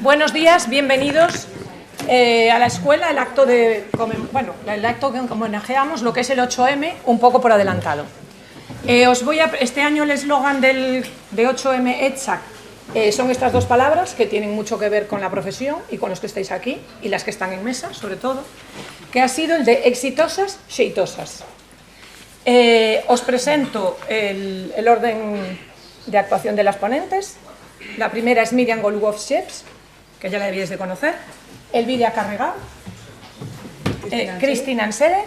Buenos días, bienvenidos a la escuela, el acto que homenajeamos, lo que es el 8M, un poco por adelantado. Este año el eslogan de 8M ETSAC son estas dos palabras que tienen mucho que ver con la profesión y con los que estáis aquí y las que están en mesa, sobre todo, que ha sido el de exitosas, xeitosas. Os presento el orden de actuación de las ponentes. La primera es Miriam Golubov-Sheps, que ya la debíais de conocer, Elvira Carregá, Cristina Ansede,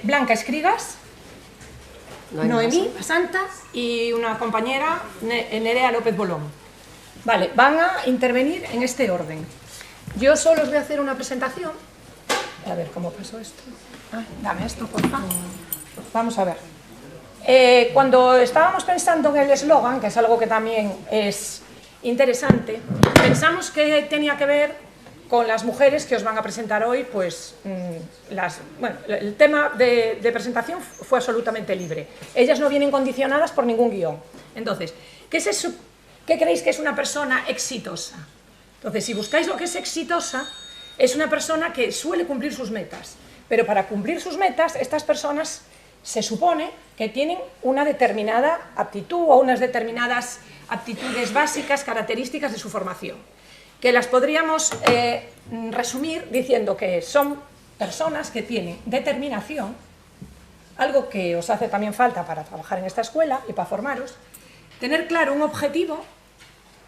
Blanca Escrigas, Noemí Santa y una compañera, Nerea López Bolón. Vale, van a intervenir en este orden. Yo solo os voy a hacer una presentación. A ver cómo pasó esto. Dame esto, por favor. Vamos a ver. Cuando estábamos pensando en el eslogan, que es algo que también es interesante, pensamos que tenía que ver con las mujeres que os van a presentar hoy, pues el tema de presentación fue absolutamente libre. Ellas no vienen condicionadas por ningún guión. Entonces, ¿qué creéis que es una persona exitosa? Entonces, si buscáis lo que es exitosa, es una persona que suele cumplir sus metas. Pero para cumplir sus metas, estas personas se supone que tienen una determinada aptitud o unas determinadas aptitudes básicas, características de su formación, que las podríamos resumir diciendo que son personas que tienen determinación, algo que os hace también falta para trabajar en esta escuela y para formaros, tener claro un objetivo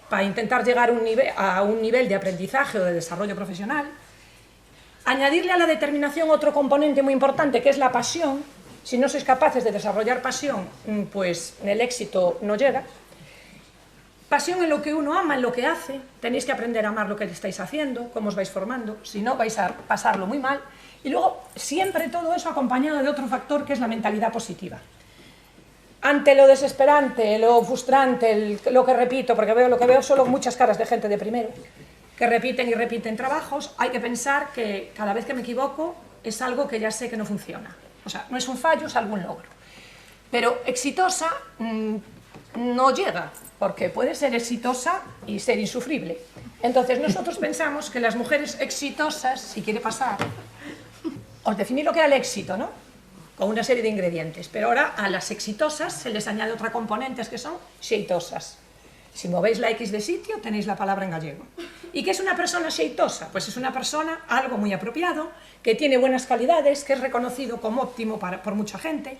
para intentar llegar a un nivel de aprendizaje o de desarrollo profesional, añadirle a la determinación otro componente muy importante que es la pasión. Si no sois capaces de desarrollar pasión, pues el éxito no llega. Pasión en lo que uno ama, en lo que hace. Tenéis que aprender a amar lo que estáis haciendo, cómo os vais formando, si no vais a pasarlo muy mal. Y luego, siempre todo eso acompañado de otro factor que es la mentalidad positiva. Ante lo desesperante, lo frustrante, lo que repito, porque lo que veo solo muchas caras de gente de primero, que repiten y repiten trabajos, hay que pensar que cada vez que me equivoco es algo que ya sé que no funciona. O sea, no es un fallo, es algún logro. Pero exitosa no llega, porque puede ser exitosa y ser insufrible. Entonces nosotros pensamos que las mujeres exitosas, si quiere pasar, os definí lo que era el éxito, ¿no? Con una serie de ingredientes. Pero ahora a las exitosas se les añade otra componente que son xeitosas. Si movéis la X de sitio, tenéis la palabra en gallego. ¿Y qué es una persona xeitosa? Pues es una persona, algo muy apropiado, que tiene buenas calidades, que es reconocido como óptimo por mucha gente.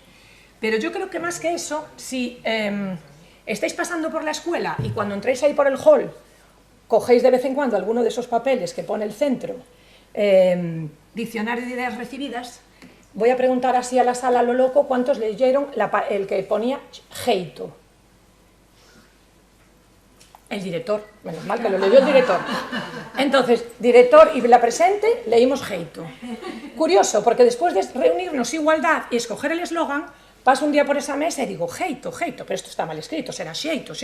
Pero yo creo que más que eso, si estáis pasando por la escuela y cuando entréis ahí por el hall, cogéis de vez en cuando alguno de esos papeles que pone el centro, diccionario de ideas recibidas, voy a preguntar así a la sala a lo loco cuántos leyeron el que ponía xeito. El director, menos mal que lo leyó el director. Entonces, director y la presente, leímos xeito. Curioso, porque después de reunirnos igualdad y escoger el eslogan, paso un día por esa mesa y digo, xeito, pero esto está mal escrito, será xeito.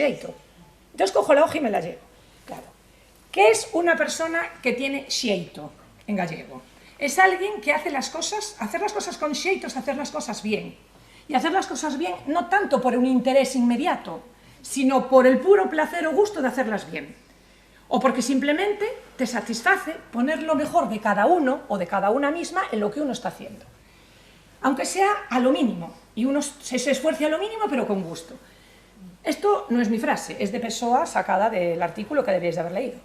Entonces cojo la hoja y me la llevo. Claro. ¿Qué es una persona que tiene xeito en gallego? Es alguien que hacer las cosas con xeito es hacer las cosas bien. Y hacer las cosas bien no tanto por un interés inmediato, sino por el puro placer o gusto de hacerlas bien. O porque simplemente te satisface poner lo mejor de cada uno o de cada una misma en lo que uno está haciendo. Aunque sea a lo mínimo, y uno se esfuerce a lo mínimo pero con gusto. Esto no es mi frase, es de Pessoa sacada del artículo que debíais de haber leído.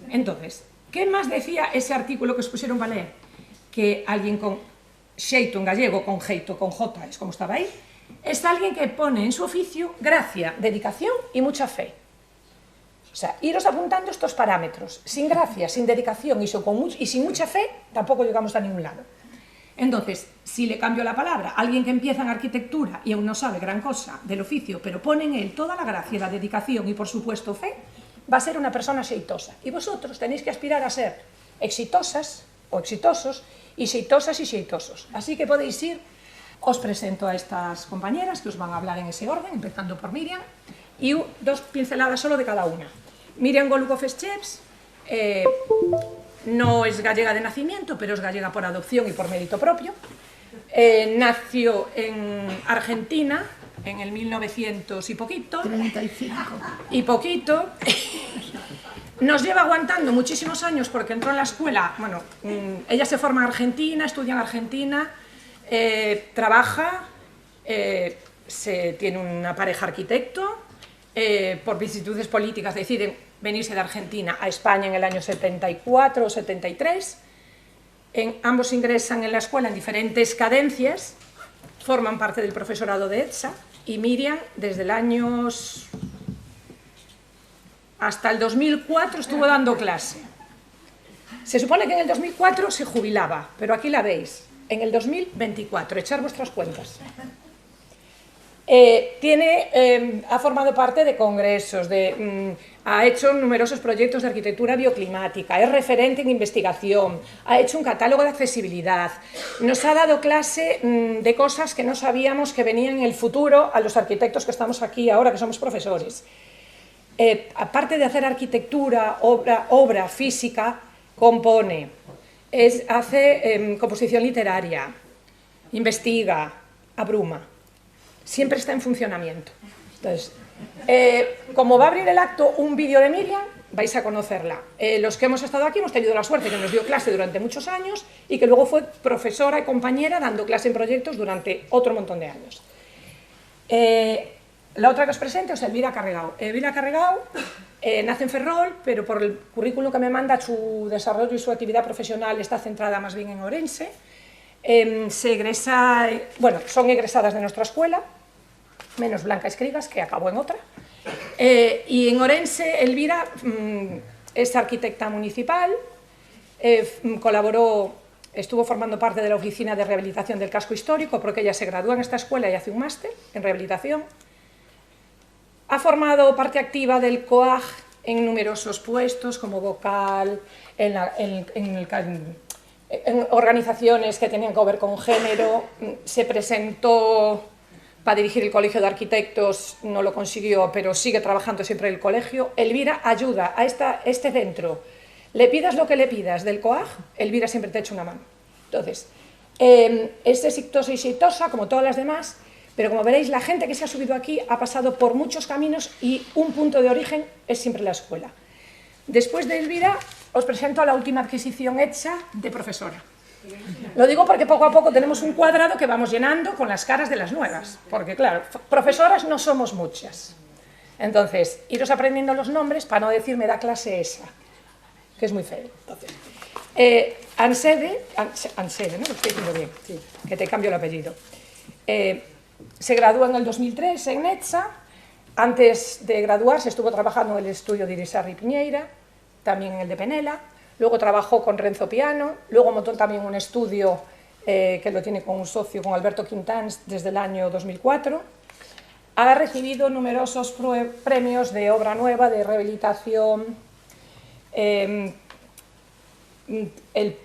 Entonces, ¿qué más decía ese artículo que os pusieron para leer? Que alguien con xeito en gallego, con jeito, con J, es como estaba ahí, es alguien que pone en su oficio gracia, dedicación y mucha fe. O sea, iros apuntando estos parámetros. Sin gracia, sin dedicación y sin mucha fe, tampoco llegamos a ningún lado. Entonces, si le cambio la palabra, alguien que empieza en arquitectura y aún no sabe gran cosa del oficio, pero pone en él toda la gracia, la dedicación y por supuesto fe, va a ser una persona xeitosa. Y vosotros tenéis que aspirar a ser exitosas o exitosos y xeitosas y xeitosos. Así que podéis ir. Os presento a estas compañeras que os van a hablar en ese orden, empezando por Miriam, y dos pinceladas solo de cada una. Miriam Golubov-Sheps no es gallega de nacimiento, pero es gallega por adopción y por mérito propio. Nació en Argentina en el 1900 y poquito. 35. Y poquito. Nos lleva aguantando muchísimos años porque entró en la escuela, bueno, ella se forma en Argentina, estudia en Argentina, trabaja, tiene una pareja arquitecto, por vicisitudes políticas deciden venirse de Argentina a España en el año 74 o 73, ambos ingresan en la escuela en diferentes cadencias, forman parte del profesorado de ETSA, y Miriam desde el año hasta el 2004 estuvo dando clase. Se supone que en el 2004 se jubilaba, pero aquí la veis, en el 2024, echar vuestras cuentas. Ha formado parte de congresos, ha hecho numerosos proyectos de arquitectura bioclimática, es referente en investigación, ha hecho un catálogo de accesibilidad, nos ha dado clase de cosas que no sabíamos que venían en el futuro a los arquitectos que estamos aquí ahora, que somos profesores. Aparte de hacer arquitectura, obra física, compone, hace composición literaria, investiga, abruma. Siempre está en funcionamiento. Entonces, como va a abrir el acto un vídeo de Miriam, vais a conocerla. Los que hemos estado aquí hemos tenido la suerte que nos dio clase durante muchos años y que luego fue profesora y compañera dando clase en proyectos durante otro montón de años. La otra que os presento es Elvira Carregao. Elvira Carregao nace en Ferrol, pero por el currículum que me manda, su desarrollo y su actividad profesional está centrada más bien en Orense. Son egresadas de nuestra escuela, menos Blanca Escrigas, que acabó en otra. Y en Orense, Elvira es arquitecta municipal, estuvo formando parte de la oficina de rehabilitación del casco histórico, porque ella se gradúa en esta escuela y hace un máster en rehabilitación. Ha formado parte activa del COAG en numerosos puestos, como vocal, en organizaciones que tenían que ver con género, se presentó para dirigir el Colegio de Arquitectos, no lo consiguió, pero sigue trabajando siempre en el colegio. Elvira ayuda a este centro, le pidas lo que le pidas del COAG, Elvira siempre te echa una mano. Entonces, es exitosa y exitosa, como todas las demás, pero como veréis, la gente que se ha subido aquí ha pasado por muchos caminos y un punto de origen es siempre la escuela. Después de Elvira, os presento a la última adquisición hecha de profesora. Lo digo porque poco a poco tenemos un cuadrado que vamos llenando con las caras de las nuevas, porque claro, profesoras no somos muchas. Entonces, iros aprendiendo los nombres para no decir me da clase esa, que es muy feo. Entonces, Ansede, ¿no? Lo estoy diciendo bien, sí, que te cambio el apellido. Se gradúa en el 2003 en ETSA. Antes de graduarse estuvo trabajando en el estudio de Irisarri Piñeira, también en el de Penela, luego trabajó con Renzo Piano, luego montó también un estudio que lo tiene con un socio, con Alberto Quintans, desde el año 2004. Ha recibido numerosos premios de obra nueva, de rehabilitación,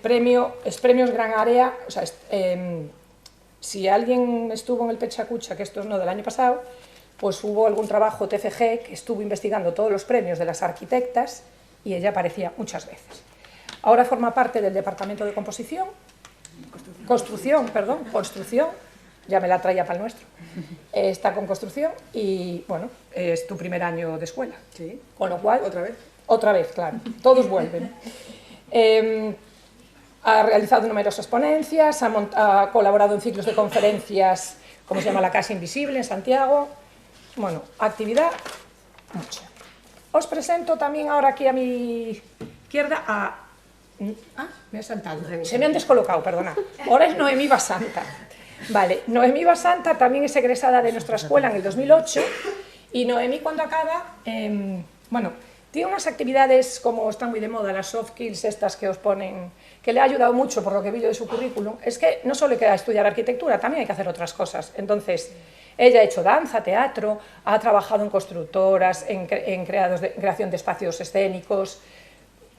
premios Gran Área, o sea, si alguien estuvo en el Pechacucha, que esto es no del año pasado, pues hubo algún trabajo TFG que estuvo investigando todos los premios de las arquitectas y ella aparecía muchas veces. Ahora forma parte del departamento de construcción, ya me la traía para el nuestro, está con construcción y bueno, es tu primer año de escuela, sí. Con lo cual... ¿Otra vez? Otra vez, claro, todos vuelven. Ha realizado numerosas ponencias, ha colaborado en ciclos de conferencias, como se llama La Casa Invisible, en Santiago. Bueno, actividad, mucha. Os presento también ahora aquí a mi izquierda a... me he saltado. Se me han descolocado, perdona. Ahora es Noemí Basanta. Vale, Noemí Basanta también es egresada de nuestra escuela en el 2008 y Noemí cuando acaba, bueno, tiene unas actividades como están muy de moda, las soft skills estas que os ponen, que le ha ayudado mucho por lo que vi yo de su currículum. Es que no solo hay que estudiar arquitectura, también hay que hacer otras cosas. Entonces, ella ha hecho danza, teatro, ha trabajado en constructoras, en creación de espacios escénicos,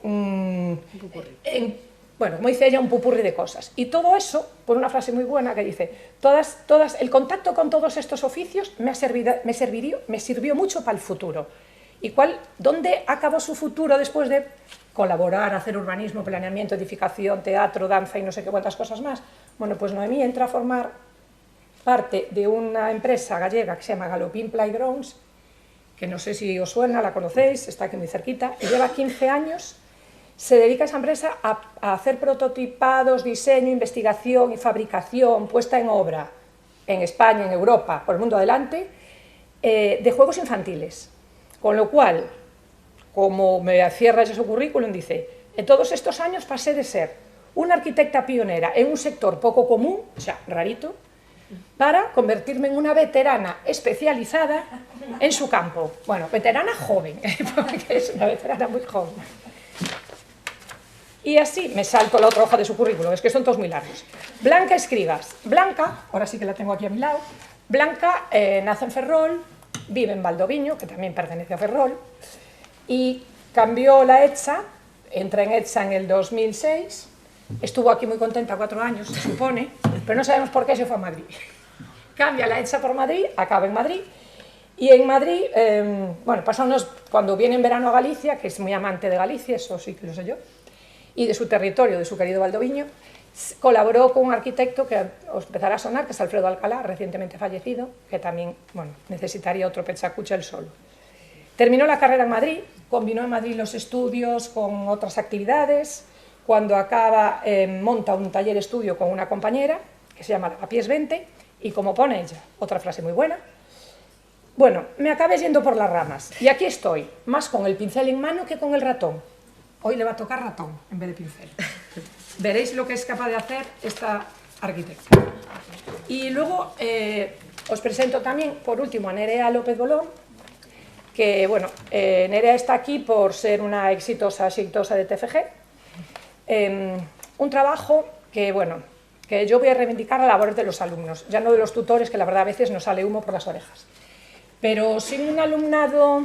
bueno, como dice ella, un pupurri de cosas. Y todo eso, por una frase muy buena que dice, el contacto con todos estos oficios me sirvió mucho para el futuro. ¿Y dónde acabó su futuro después de colaborar, hacer urbanismo, planeamiento, edificación, teatro, danza y no sé qué cuántas cosas más? Bueno, pues Noemí entra a formar parte de una empresa gallega que se llama Galopín Playgrounds que no sé si os suena, la conocéis, está aquí muy cerquita, y lleva 15 años, se dedica esa empresa a hacer prototipados, diseño, investigación y fabricación, puesta en obra, en España, en Europa, por el mundo adelante, de juegos infantiles. Con lo cual, como me cierra ese su currículum, dice, en todos estos años pasé de ser una arquitecta pionera en un sector poco común, o sea, rarito, para convertirme en una veterana especializada en su campo. Bueno, veterana joven, porque es una veterana muy joven. Y así me salto la otra hoja de su currículum, es que son todos muy largos. Blanca Escribas. Blanca, ahora sí que la tengo aquí a mi lado, Blanca nace en Ferrol, vive en Valdoviño, que también pertenece a Ferrol, y cambió la ETSA, entra en ETSA en el 2006, estuvo aquí muy contenta 4 años, se supone, pero no sabemos por qué se fue a Madrid. Cambia la ETSA por Madrid, acaba en Madrid, y en Madrid, bueno, cuando viene en verano a Galicia, que es muy amante de Galicia, eso sí que lo sé yo, y de su territorio, de su querido Valdoviño, colaboró con un arquitecto que os empezará a sonar, que es Alfredo Alcalá, recientemente fallecido, que también, bueno, necesitaría otro Pechacucha él solo. Terminó la carrera en Madrid, combinó en Madrid los estudios con otras actividades. Cuando acaba, monta un taller estudio con una compañera, que se llama Lavapiés 20, y como pone ella, otra frase muy buena, bueno, me acabé yendo por las ramas, y aquí estoy, más con el pincel en mano que con el ratón. Hoy le va a tocar ratón en vez de pincel. Veréis lo que es capaz de hacer esta arquitecta. Y luego os presento también, por último, a Nerea López Bolón, que, bueno, Nerea está aquí por ser una exitosa de TFG. Un trabajo que, bueno, que yo voy a reivindicar la labor de los alumnos, ya no de los tutores, que la verdad a veces nos sale humo por las orejas. Pero sin un alumnado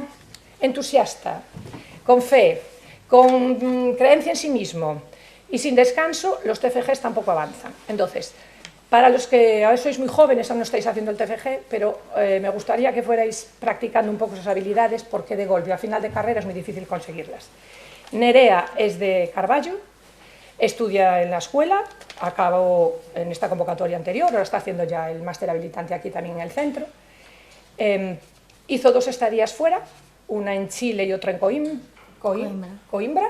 entusiasta, con fe, con creencia en sí mismo y sin descanso, los TFGs tampoco avanzan. Entonces, para los que ahora sois muy jóvenes, aún no estáis haciendo el TFG, pero me gustaría que fuerais practicando un poco esas habilidades, porque de golpe, al final de carrera, es muy difícil conseguirlas. Nerea es de Carballo, estudia en la escuela, acabó en esta convocatoria anterior, ahora está haciendo ya el máster habilitante aquí también en el centro. Hizo 2 estadías fuera, una en Chile y otra en Coimbra,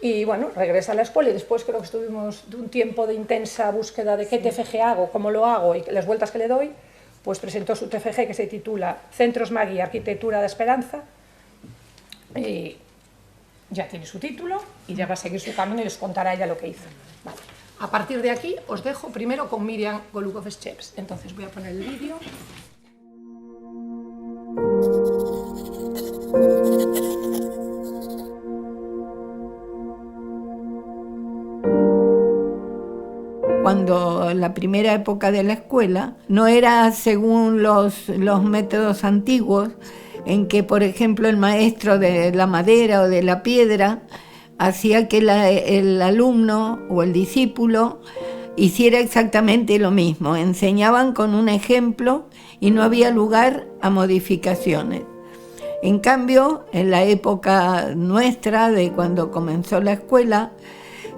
y bueno, regresa a la escuela y después creo que estuvimos de un tiempo de intensa búsqueda de qué TFG hago, cómo lo hago y las vueltas que le doy, pues presentó su TFG que se titula Centros Magui, Arquitectura de Esperanza, y ya tiene su título y ya va a seguir su camino y os contará ella lo que hizo. Vale. A partir de aquí os dejo primero con Miriam Golukov-Scheps, entonces voy a poner el vídeo. Cuando la primera época de la escuela no era según los métodos antiguos, en que, por ejemplo, el maestro de la madera o de la piedra hacía que el alumno o el discípulo hiciera exactamente lo mismo. Enseñaban con un ejemplo y no había lugar a modificaciones. En cambio, en la época nuestra, de cuando comenzó la escuela,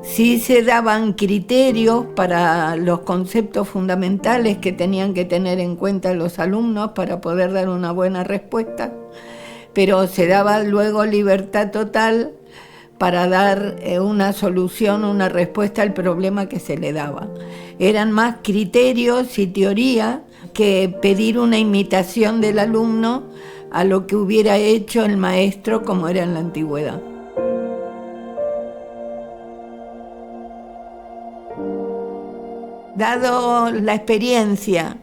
sí se daban criterios para los conceptos fundamentales que tenían que tener en cuenta los alumnos para poder dar una buena respuesta, pero se daba luego libertad total para dar una solución, una respuesta al problema que se le daba. Eran más criterios y teoría que pedir una imitación del alumno a lo que hubiera hecho el maestro como era en la antigüedad. Dado la experiencia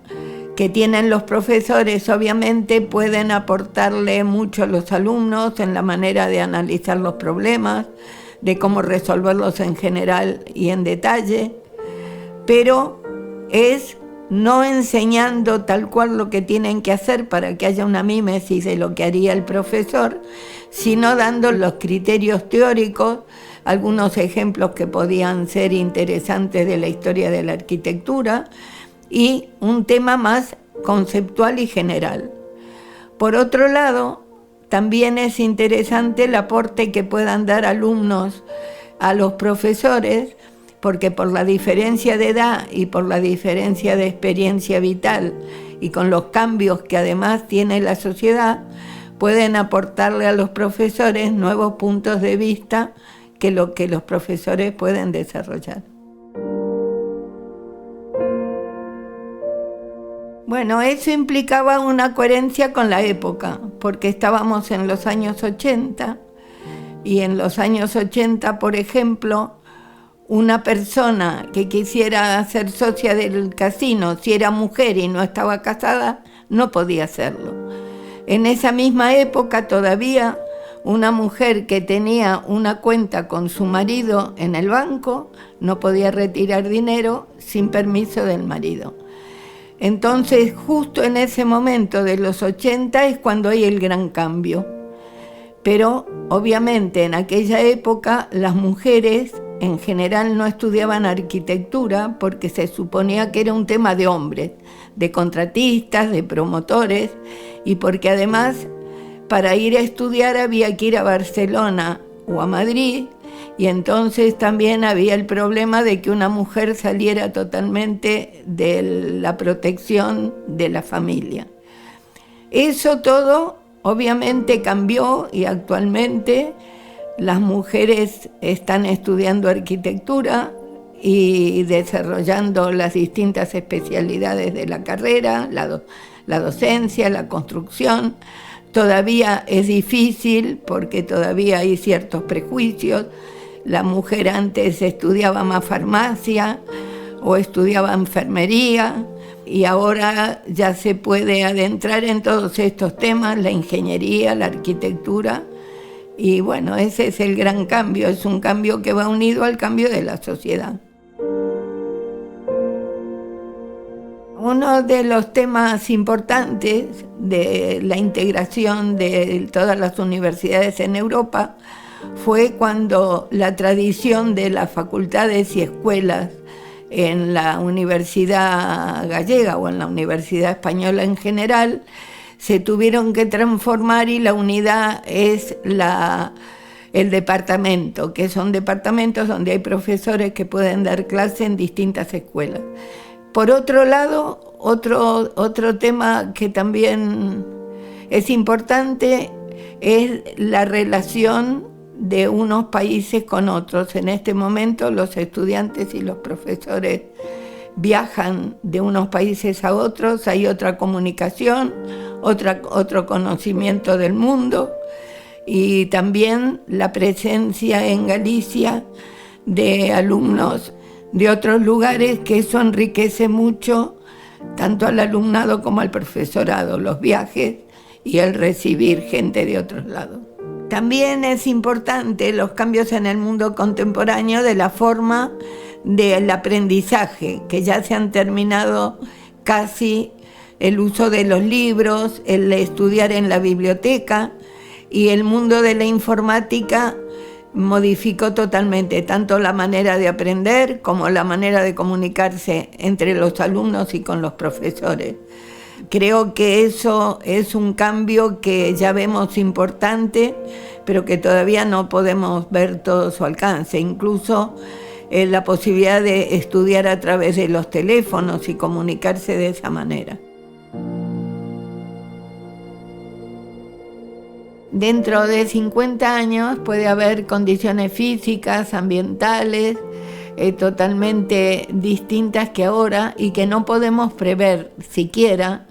que tienen los profesores, obviamente pueden aportarle mucho a los alumnos en la manera de analizar los problemas, de cómo resolverlos en general y en detalle, pero es no enseñando tal cual lo que tienen que hacer para que haya una mímesis de lo que haría el profesor, sino dando los criterios teóricos, algunos ejemplos que podían ser interesantes de la historia de la arquitectura y un tema más conceptual y general. Por otro lado, también es interesante el aporte que puedan dar alumnos a los profesores, porque por la diferencia de edad y por la diferencia de experiencia vital y con los cambios que además tiene la sociedad, pueden aportarle a los profesores nuevos puntos de vista que los profesores pueden desarrollar. Bueno, eso implicaba una coherencia con la época, porque estábamos en los años 80, y en los años 80, por ejemplo, una persona que quisiera ser socia del casino, si era mujer y no estaba casada, no podía hacerlo. En esa misma época todavía una mujer que tenía una cuenta con su marido en el banco no podía retirar dinero sin permiso del marido. Entonces, justo en ese momento de los 80 es cuando hay el gran cambio. Pero, obviamente, en aquella época las mujeres en general no estudiaban arquitectura porque se suponía que era un tema de hombres, de contratistas, de promotores, y porque además para ir a estudiar había que ir a Barcelona o a Madrid, y entonces también había el problema de que una mujer saliera totalmente de la protección de la familia. Eso todo obviamente cambió y actualmente las mujeres están estudiando arquitectura y desarrollando las distintas especialidades de la carrera, la docencia, la construcción. Todavía es difícil porque todavía hay ciertos prejuicios. La mujer antes estudiaba más farmacia o estudiaba enfermería y ahora ya se puede adentrar en todos estos temas, la ingeniería, la arquitectura. Y bueno, ese es el gran cambio, es un cambio que va unido al cambio de la sociedad. Uno de los temas importantes de la integración de todas las universidades en Europa fue cuando la tradición de las facultades y escuelas en la Universidad Gallega o en la Universidad Española en general se tuvieron que transformar, y la unidad es el departamento, que son departamentos donde hay profesores que pueden dar clase en distintas escuelas. Por otro lado, otro tema que también es importante es la relación de unos países con otros. En este momento los estudiantes y los profesores viajan de unos países a otros, hay otra comunicación, otro conocimiento del mundo, y también la presencia en Galicia de alumnos de otros lugares, que eso enriquece mucho tanto al alumnado como al profesorado, los viajes y el recibir gente de otros lados. También es importante los cambios en el mundo contemporáneo de la forma del aprendizaje, que ya se han terminado casi el uso de los libros, el estudiar en la biblioteca, y el mundo de la informática modificó totalmente tanto la manera de aprender como la manera de comunicarse entre los alumnos y con los profesores. Creo que eso es un cambio que ya vemos importante, pero que todavía no podemos ver todo su alcance. Incluso la posibilidad de estudiar a través de los teléfonos y comunicarse de esa manera. Dentro de 50 años puede haber condiciones físicas, ambientales, totalmente distintas que ahora, y que no podemos prever siquiera,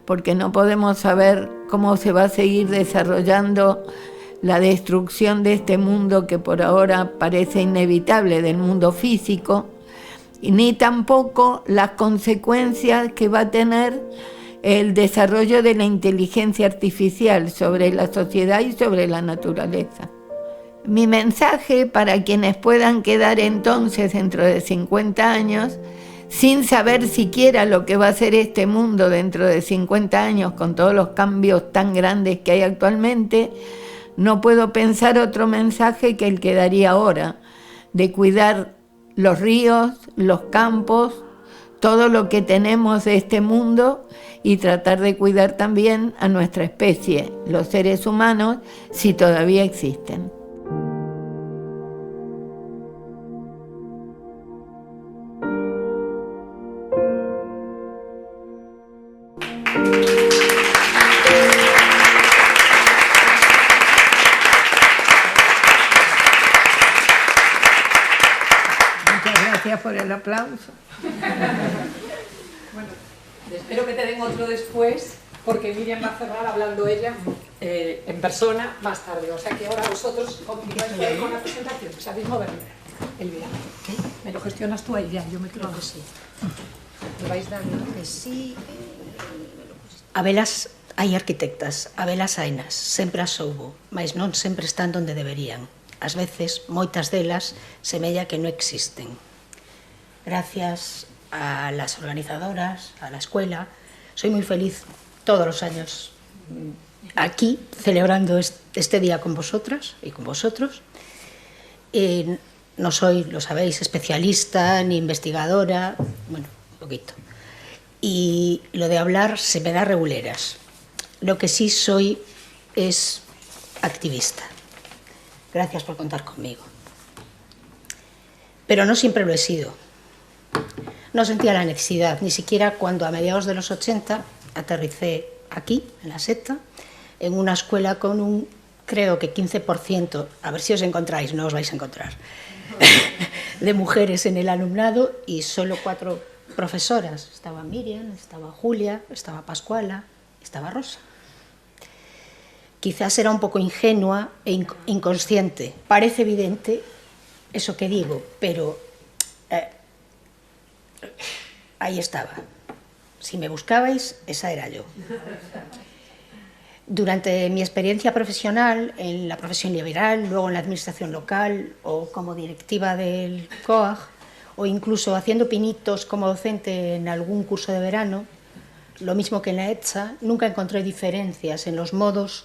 porque no podemos saber cómo se va a seguir desarrollando la destrucción de este mundo que por ahora parece inevitable, del mundo físico, ni tampoco las consecuencias que va a tener el desarrollo de la inteligencia artificial sobre la sociedad y sobre la naturaleza. Mi mensaje para quienes puedan quedar entonces dentro de 50 años, sin saber siquiera lo que va a ser este mundo dentro de 50 años con todos los cambios tan grandes que hay actualmente, no puedo pensar otro mensaje que el que daría ahora, de cuidar los ríos, los campos, todo lo que tenemos de este mundo, y tratar de cuidar también a nuestra especie, los seres humanos, si todavía existen. aplauso. Bueno, espero que te den otro después, porque Miriam va a cerrar hablando ella en persona más tarde. O sea que ahora vosotros continuáis con la presentación. ¿Sabéis moverme el video? ¿Me lo gestionas tú ahí ya? Yo me creo que sí. ¿Me vais dando? Que sí. Habelas, hai arquitectas, habelas hainas, sempre as soubo, mas non sempre están donde deberían. Ás veces, moitas delas, semella que non existen. Gracias a las organizadoras, a la escuela, soy muy feliz todos los años aquí, celebrando este día con vosotras y con vosotros. No soy, lo sabéis, especialista ni investigadora, bueno, un poquito. Y lo de hablar se me da reguleras. Lo que sí soy es activista. Gracias por contar conmigo. Pero no siempre lo he sido. No sentía la necesidad, ni siquiera cuando a mediados de los 80 aterricé aquí, en La Seta, en una escuela con un, creo que 15%, a ver si os encontráis, no os vais a encontrar, de mujeres en el alumnado y solo 4 profesoras. Estaba Miriam, estaba Julia, estaba Pascuala, estaba Rosa. Quizás era un poco ingenua e inconsciente. Parece evidente eso que digo, pero ahí estaba. Si me buscabais, esa era yo. Durante mi experiencia profesional, en la profesión liberal, luego en la administración local o como directiva del COAG, o incluso haciendo pinitos como docente en algún curso de verano, lo mismo que en la ETSA, nunca encontré diferencias en los modos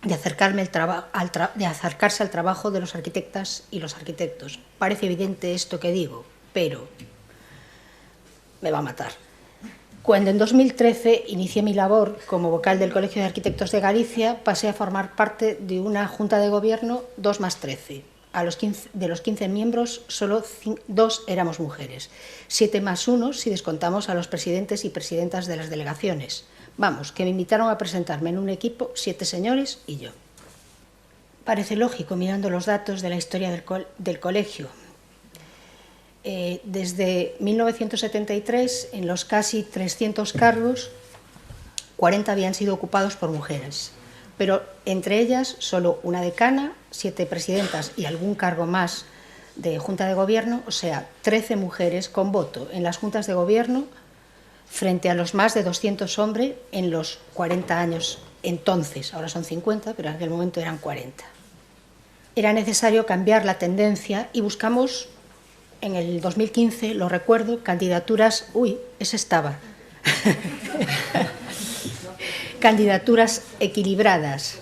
de acercarse al trabajo de los arquitectas y los arquitectos. Parece evidente esto que digo, pero me va a matar. Cuando en 2013 inicié mi labor como vocal del Colegio de Arquitectos de Galicia, pasé a formar parte de una junta de gobierno 2+13. De los 15 miembros, solo 2 éramos mujeres. 7+1 si descontamos a los presidentes y presidentas de las delegaciones. Vamos, que me invitaron a presentarme en un equipo 7 señores y yo. Parece lógico mirando los datos de la historia del colegio. Desde 1973, en los casi 300 cargos, 40 habían sido ocupados por mujeres. Pero entre ellas solo una decana, 7 presidentas y algún cargo más de Junta de Gobierno, o sea, 13 mujeres con voto en las juntas de gobierno frente a los más de 200 hombres en los 40 años entonces. Ahora son 50, pero en aquel momento eran 40. Era necesario cambiar la tendencia y buscamos en el 2015, lo recuerdo, candidaturas... Uy, ese estaba... candidaturas equilibradas.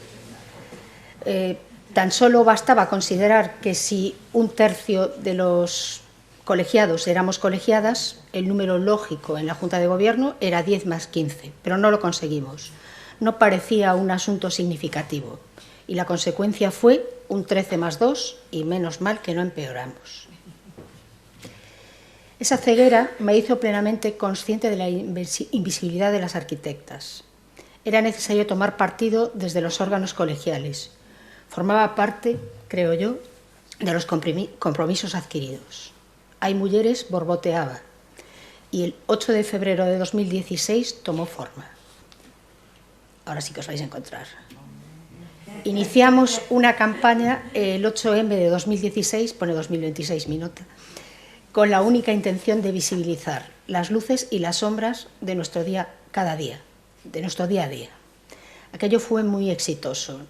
Tan solo bastaba considerar que si 1/3 de los colegiados éramos colegiadas, el número lógico en la Junta de Gobierno era 10+15, pero no lo conseguimos. No parecía un asunto significativo y la consecuencia fue un 13+2 y menos mal que no empeoramos. Esa ceguera me hizo plenamente consciente de la invisibilidad de las arquitectas. Era necesario tomar partido desde los órganos colegiales. Formaba parte, creo yo, de los compromisos adquiridos. Hai mulleres borboteaba y el 8 de febrero de 2016 tomó forma. Ahora sí que os vais a encontrar. Iniciamos una campaña el 8M de 2016, pone 2026 mi nota, con la única intención de visibilizar las luces y las sombras de nuestro día cada día, de nuestro día a día. Aquello fue muy exitoso,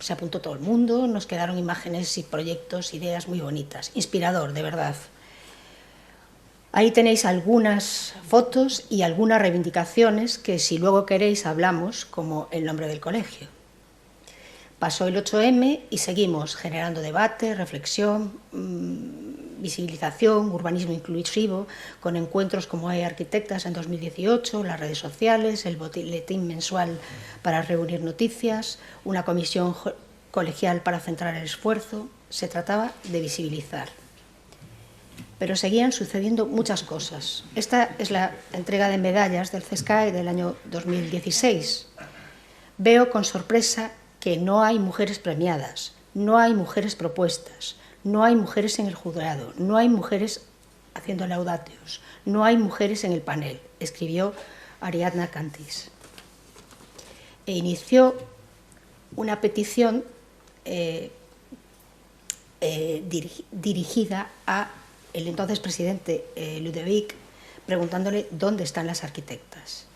se apuntó todo el mundo, nos quedaron imágenes y proyectos, ideas muy bonitas, inspirador, de verdad. Ahí tenéis algunas fotos y algunas reivindicaciones que si luego queréis hablamos, como el nombre del colegio. Pasó el 8M y seguimos generando debate, reflexión, visibilización, urbanismo inclusivo, con encuentros como Hay Arquitectas en 2018, las redes sociales, el boletín mensual para reunir noticias, una comisión colegial para centrar el esfuerzo. Se trataba de visibilizar. Pero seguían sucediendo muchas cosas. Esta es la entrega de medallas del CESCAE del año 2016. Veo con sorpresa que no hay mujeres premiadas, no hay mujeres propuestas, no hay mujeres en el jurado, no hay mujeres haciendo laudateos. No hay mujeres en el panel, escribió Ariadna Cantis. E inició una petición dirigida a el entonces presidente Ludovic, preguntándole dónde están las arquitectas.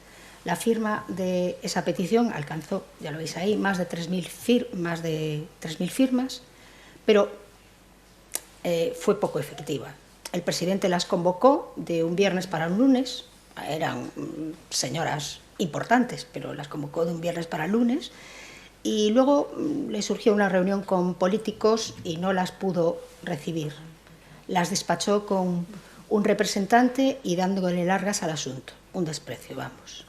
La firma de esa petición alcanzó, ya lo veis ahí, más de 3.000 firmas, pero fue poco efectiva. El presidente las convocó de un viernes para un lunes, eran señoras importantes, pero las convocó de un viernes para el lunes, y luego le surgió una reunión con políticos y no las pudo recibir. Las despachó con un representante y dándole largas al asunto. Un desprecio, vamos.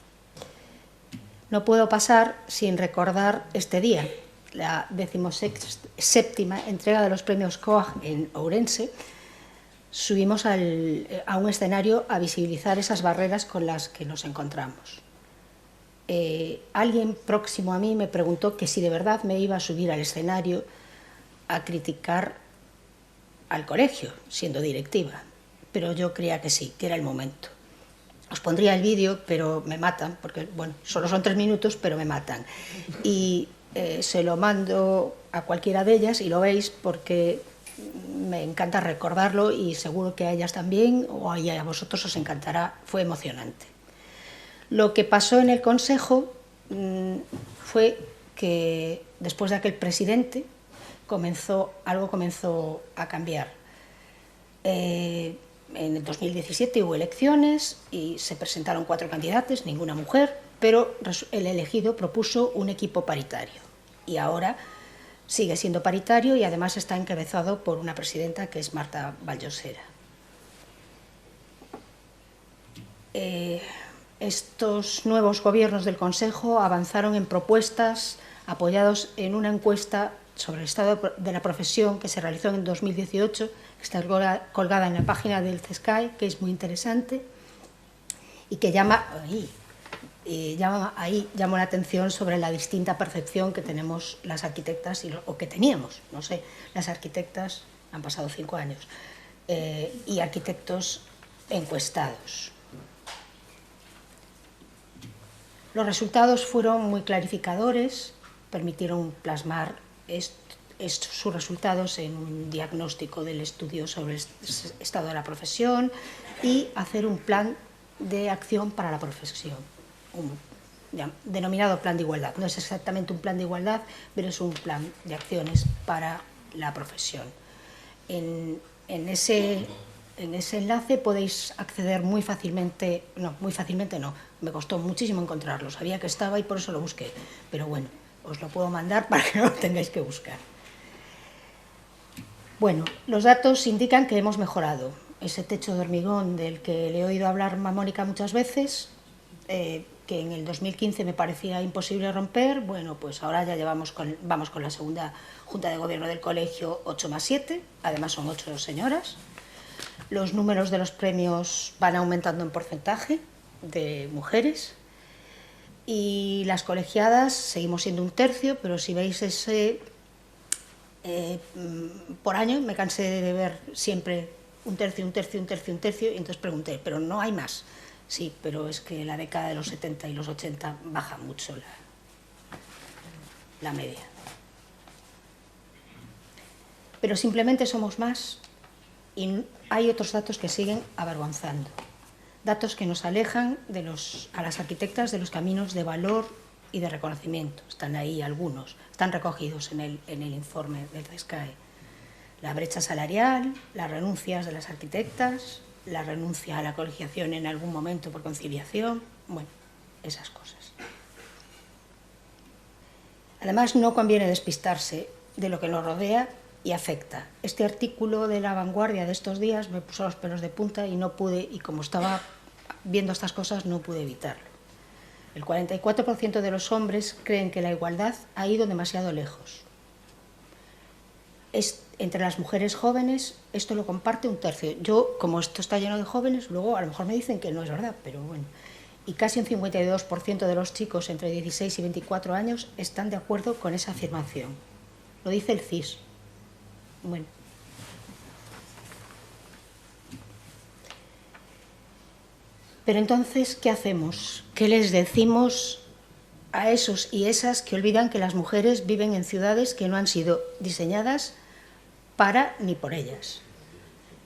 No puedo pasar sin recordar este día, la 17ª entrega de los premios Koch en Ourense. Subimos a un escenario a visibilizar esas barreras con las que nos encontramos. Alguien próximo a mí me preguntó que si de verdad me iba a subir al escenario a criticar al colegio, siendo directiva, pero yo creía que sí, que era el momento. Os pondría el vídeo, pero me matan, porque bueno, solo son 3 minutos, pero me matan. Y se lo mando a cualquiera de ellas y lo veis porque me encanta recordarlo y seguro que a ellas también, o a vosotros os encantará, fue emocionante. Lo que pasó en el Consejo fue que después de aquel presidente algo comenzó a cambiar. En el 2017 hubo elecciones y se presentaron 4 candidatos, ninguna mujer, pero el elegido propuso un equipo paritario y ahora sigue siendo paritario y además está encabezado por una presidenta que es Marta Vallosera. Estos nuevos gobiernos del Consejo avanzaron en propuestas apoyados en una encuesta sobre el estado de la profesión que se realizó en 2018, que está colgada en la página del CESCAE, que es muy interesante y que llamó la atención sobre la distinta percepción que tenemos las arquitectas, o que teníamos, no sé, las arquitectas, han pasado 5 años, y arquitectos encuestados. Los resultados fueron muy clarificadores, permitieron plasmar sus resultados en un diagnóstico del estudio sobre el estado de la profesión y hacer un plan de acción para la profesión, denominado plan de igualdad. No es exactamente un plan de igualdad, pero es un plan de acciones para la profesión. En ese enlace podéis acceder muy fácilmente no, me costó muchísimo encontrarlo, sabía que estaba y por eso lo busqué, pero bueno, os lo puedo mandar para que no lo tengáis que buscar. Bueno, los datos indican que hemos mejorado. Ese techo de hormigón del que le he oído hablar a Mónica muchas veces, que en el 2015 me parecía imposible romper, bueno, pues ahora ya vamos con la segunda Junta de Gobierno del colegio 8+7, además son 8 señoras. Los números de los premios van aumentando en porcentaje de mujeres y las colegiadas seguimos siendo 1/3, pero si veis ese por año me cansé de ver siempre 1/3, 1/3, 1/3, 1/3 y entonces pregunté, ¿pero no hay más? Sí, pero es que la década de los 70 y los 80 baja mucho la media. Pero simplemente somos más y hay otros datos que siguen avergonzando. Datos que nos alejan a las arquitectas de los caminos de valor y de reconocimiento. Están ahí algunos, están recogidos en el informe del CESCAE. La brecha salarial, las renuncias de las arquitectas, la renuncia a la colegiación en algún momento por conciliación, bueno, esas cosas. Además, no conviene despistarse de lo que nos rodea y afecta. Este artículo de La Vanguardia de estos días me puso los pelos de punta y no pude, y como estaba viendo estas cosas, no pude evitarlo. El 44% de los hombres creen que la igualdad ha ido demasiado lejos. Entre las mujeres jóvenes, esto lo comparte 1/3. Yo, como esto está lleno de jóvenes, luego a lo mejor me dicen que no es verdad, pero bueno. Y casi un 52% de los chicos entre 16 y 24 años están de acuerdo con esa afirmación. Lo dice el CIS. Bueno. Pero entonces, ¿qué hacemos? ¿Qué les decimos a esos y esas que olvidan que las mujeres viven en ciudades que no han sido diseñadas para ni por ellas?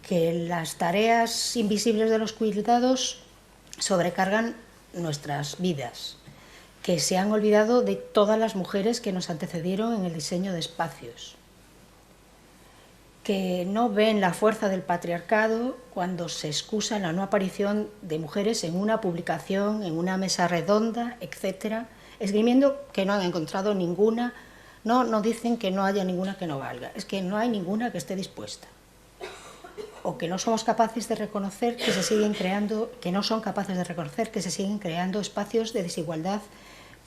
Que las tareas invisibles de los cuidados sobrecargan nuestras vidas, que se han olvidado de todas las mujeres que nos antecedieron en el diseño de espacios, que no ven la fuerza del patriarcado cuando se excusa la no aparición de mujeres en una publicación, en una mesa redonda, etcétera, esgrimiendo que no han encontrado ninguna, no dicen que no haya ninguna que no valga, es que no hay ninguna que esté dispuesta. O que no somos capaces de reconocer que se siguen creando, que no son capaces de reconocer que se siguen creando espacios de desigualdad,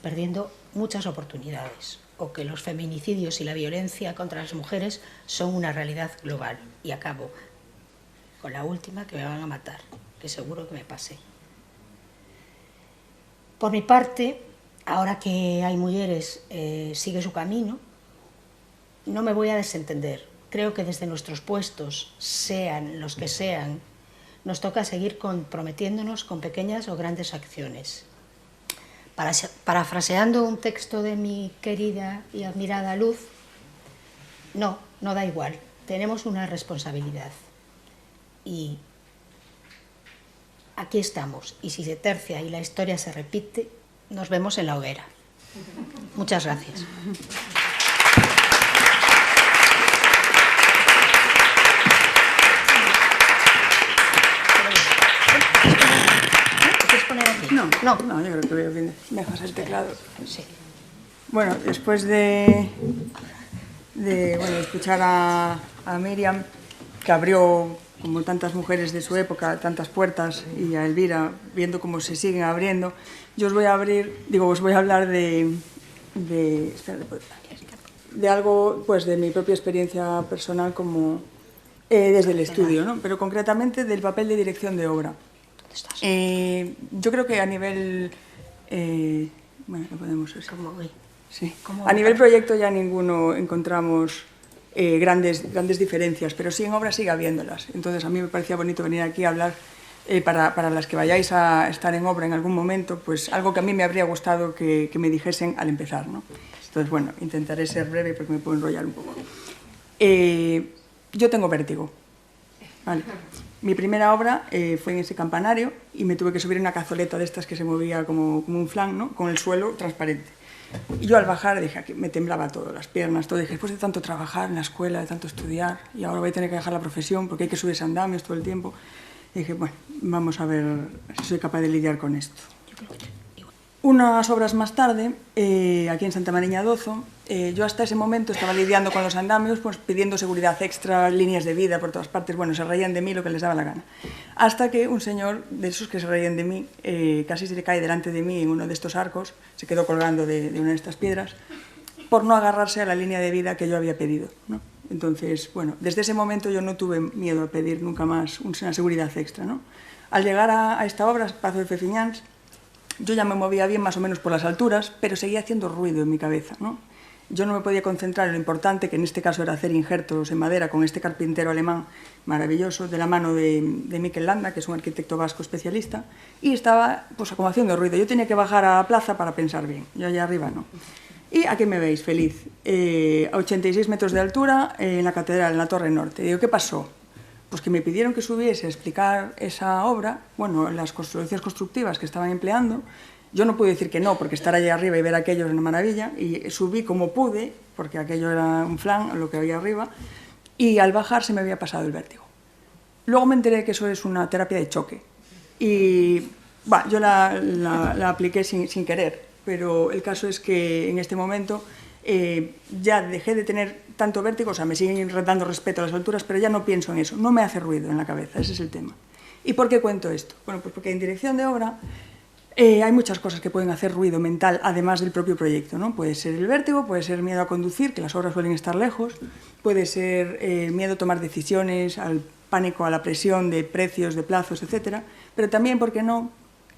perdiendo muchas oportunidades, o que los feminicidios y la violencia contra las mujeres son una realidad global. Y acabo con la última, que me van a matar, que seguro que me pasé. Por mi parte, ahora que hay mujeres, sigue su camino, no me voy a desentender. Creo que desde nuestros puestos, sean los que sean, nos toca seguir comprometiéndonos con pequeñas o grandes acciones. Parafraseando un texto de mi querida y admirada Luz, no da igual, tenemos una responsabilidad. Y aquí estamos, y si se tercia y la historia se repite, nos vemos en la hoguera. Muchas gracias. No, yo creo que veo bien. ¿Me dejas el teclado? Sí. Bueno, después de escuchar a Miriam, que abrió, como tantas mujeres de su época, tantas puertas, y a Elvira, viendo cómo se siguen abriendo, yo os voy a hablar de algo, pues, de mi propia experiencia personal como desde el estudio, ¿no? Pero concretamente del papel de dirección de obra. Yo creo que a nivel no podemos sí. A nivel proyecto ya ninguno encontramos grandes diferencias, pero sí en obra sigue habiéndolas. Entonces a mí me parecía bonito venir aquí a hablar para las que vayáis a estar en obra en algún momento, pues algo que a mí me habría gustado que me dijesen al empezar, ¿no? Entonces, bueno, intentaré ser breve porque me puedo enrollar un poco. Yo tengo vértigo, ¿vale? Mi primera obra fue en ese campanario y me tuve que subir en una cazoleta de estas que se movía como un flan, ¿no? Con el suelo transparente. Y yo al bajar dije, aquí me temblaba todo, las piernas, todo. Dije, después de tanto trabajar en la escuela, de tanto estudiar, y ahora voy a tener que dejar la profesión porque hay que subirse andamios todo el tiempo. Y dije, bueno, vamos a ver si soy capaz de lidiar con esto. Unas obras más tarde, aquí en Santa Mariña d'Ozo, yo hasta ese momento estaba lidiando con los andamios, pues pidiendo seguridad extra, líneas de vida por todas partes. Bueno, se reían de mí lo que les daba la gana. Hasta que un señor de esos que se reían de mí, casi se le cae delante de mí en uno de estos arcos, se quedó colgando de una de estas piedras, por no agarrarse a la línea de vida que yo había pedido, ¿no? Entonces, bueno, desde ese momento yo no tuve miedo a pedir nunca más una seguridad extra, ¿no? Al llegar a esta obra, Pazo de Feciñáns, yo ya me movía bien más o menos por las alturas, pero seguía haciendo ruido en mi cabeza, ¿no? Yo no me podía concentrar en lo importante, que en este caso era hacer injertos en madera con este carpintero alemán maravilloso, de la mano de Mikel Landa, que es un arquitecto vasco especialista, y estaba pues como haciendo ruido. Yo tenía que bajar a la plaza para pensar bien, yo allá arriba no. Y aquí me veis, feliz, a 86 metros de altura, en la catedral, en la Torre Norte. Y digo, ¿qué pasó? Pues que me pidieron que subiese a explicar esa obra, bueno, las construcciones constructivas que estaban empleando. Yo no pude decir que no, porque estar allá arriba y ver aquello era una maravilla, y subí como pude, porque aquello era un flan, lo que había arriba, y al bajar se me había pasado el vértigo. Luego me enteré que eso es una terapia de choque, y yo la apliqué sin querer, pero el caso es que en este momento ya dejé de tener tanto vértigo, o sea, me siguen dando respeto a las alturas, pero ya no pienso en eso, no me hace ruido en la cabeza, ese es el tema. ¿Y por qué cuento esto? Bueno, pues porque en dirección de obra hay muchas cosas que pueden hacer ruido mental, además del propio proyecto, ¿no? Puede ser el vértigo, puede ser miedo a conducir, que las obras suelen estar lejos, puede ser miedo a tomar decisiones, al pánico, a la presión de precios, de plazos, etc. Pero también, ¿por qué no?,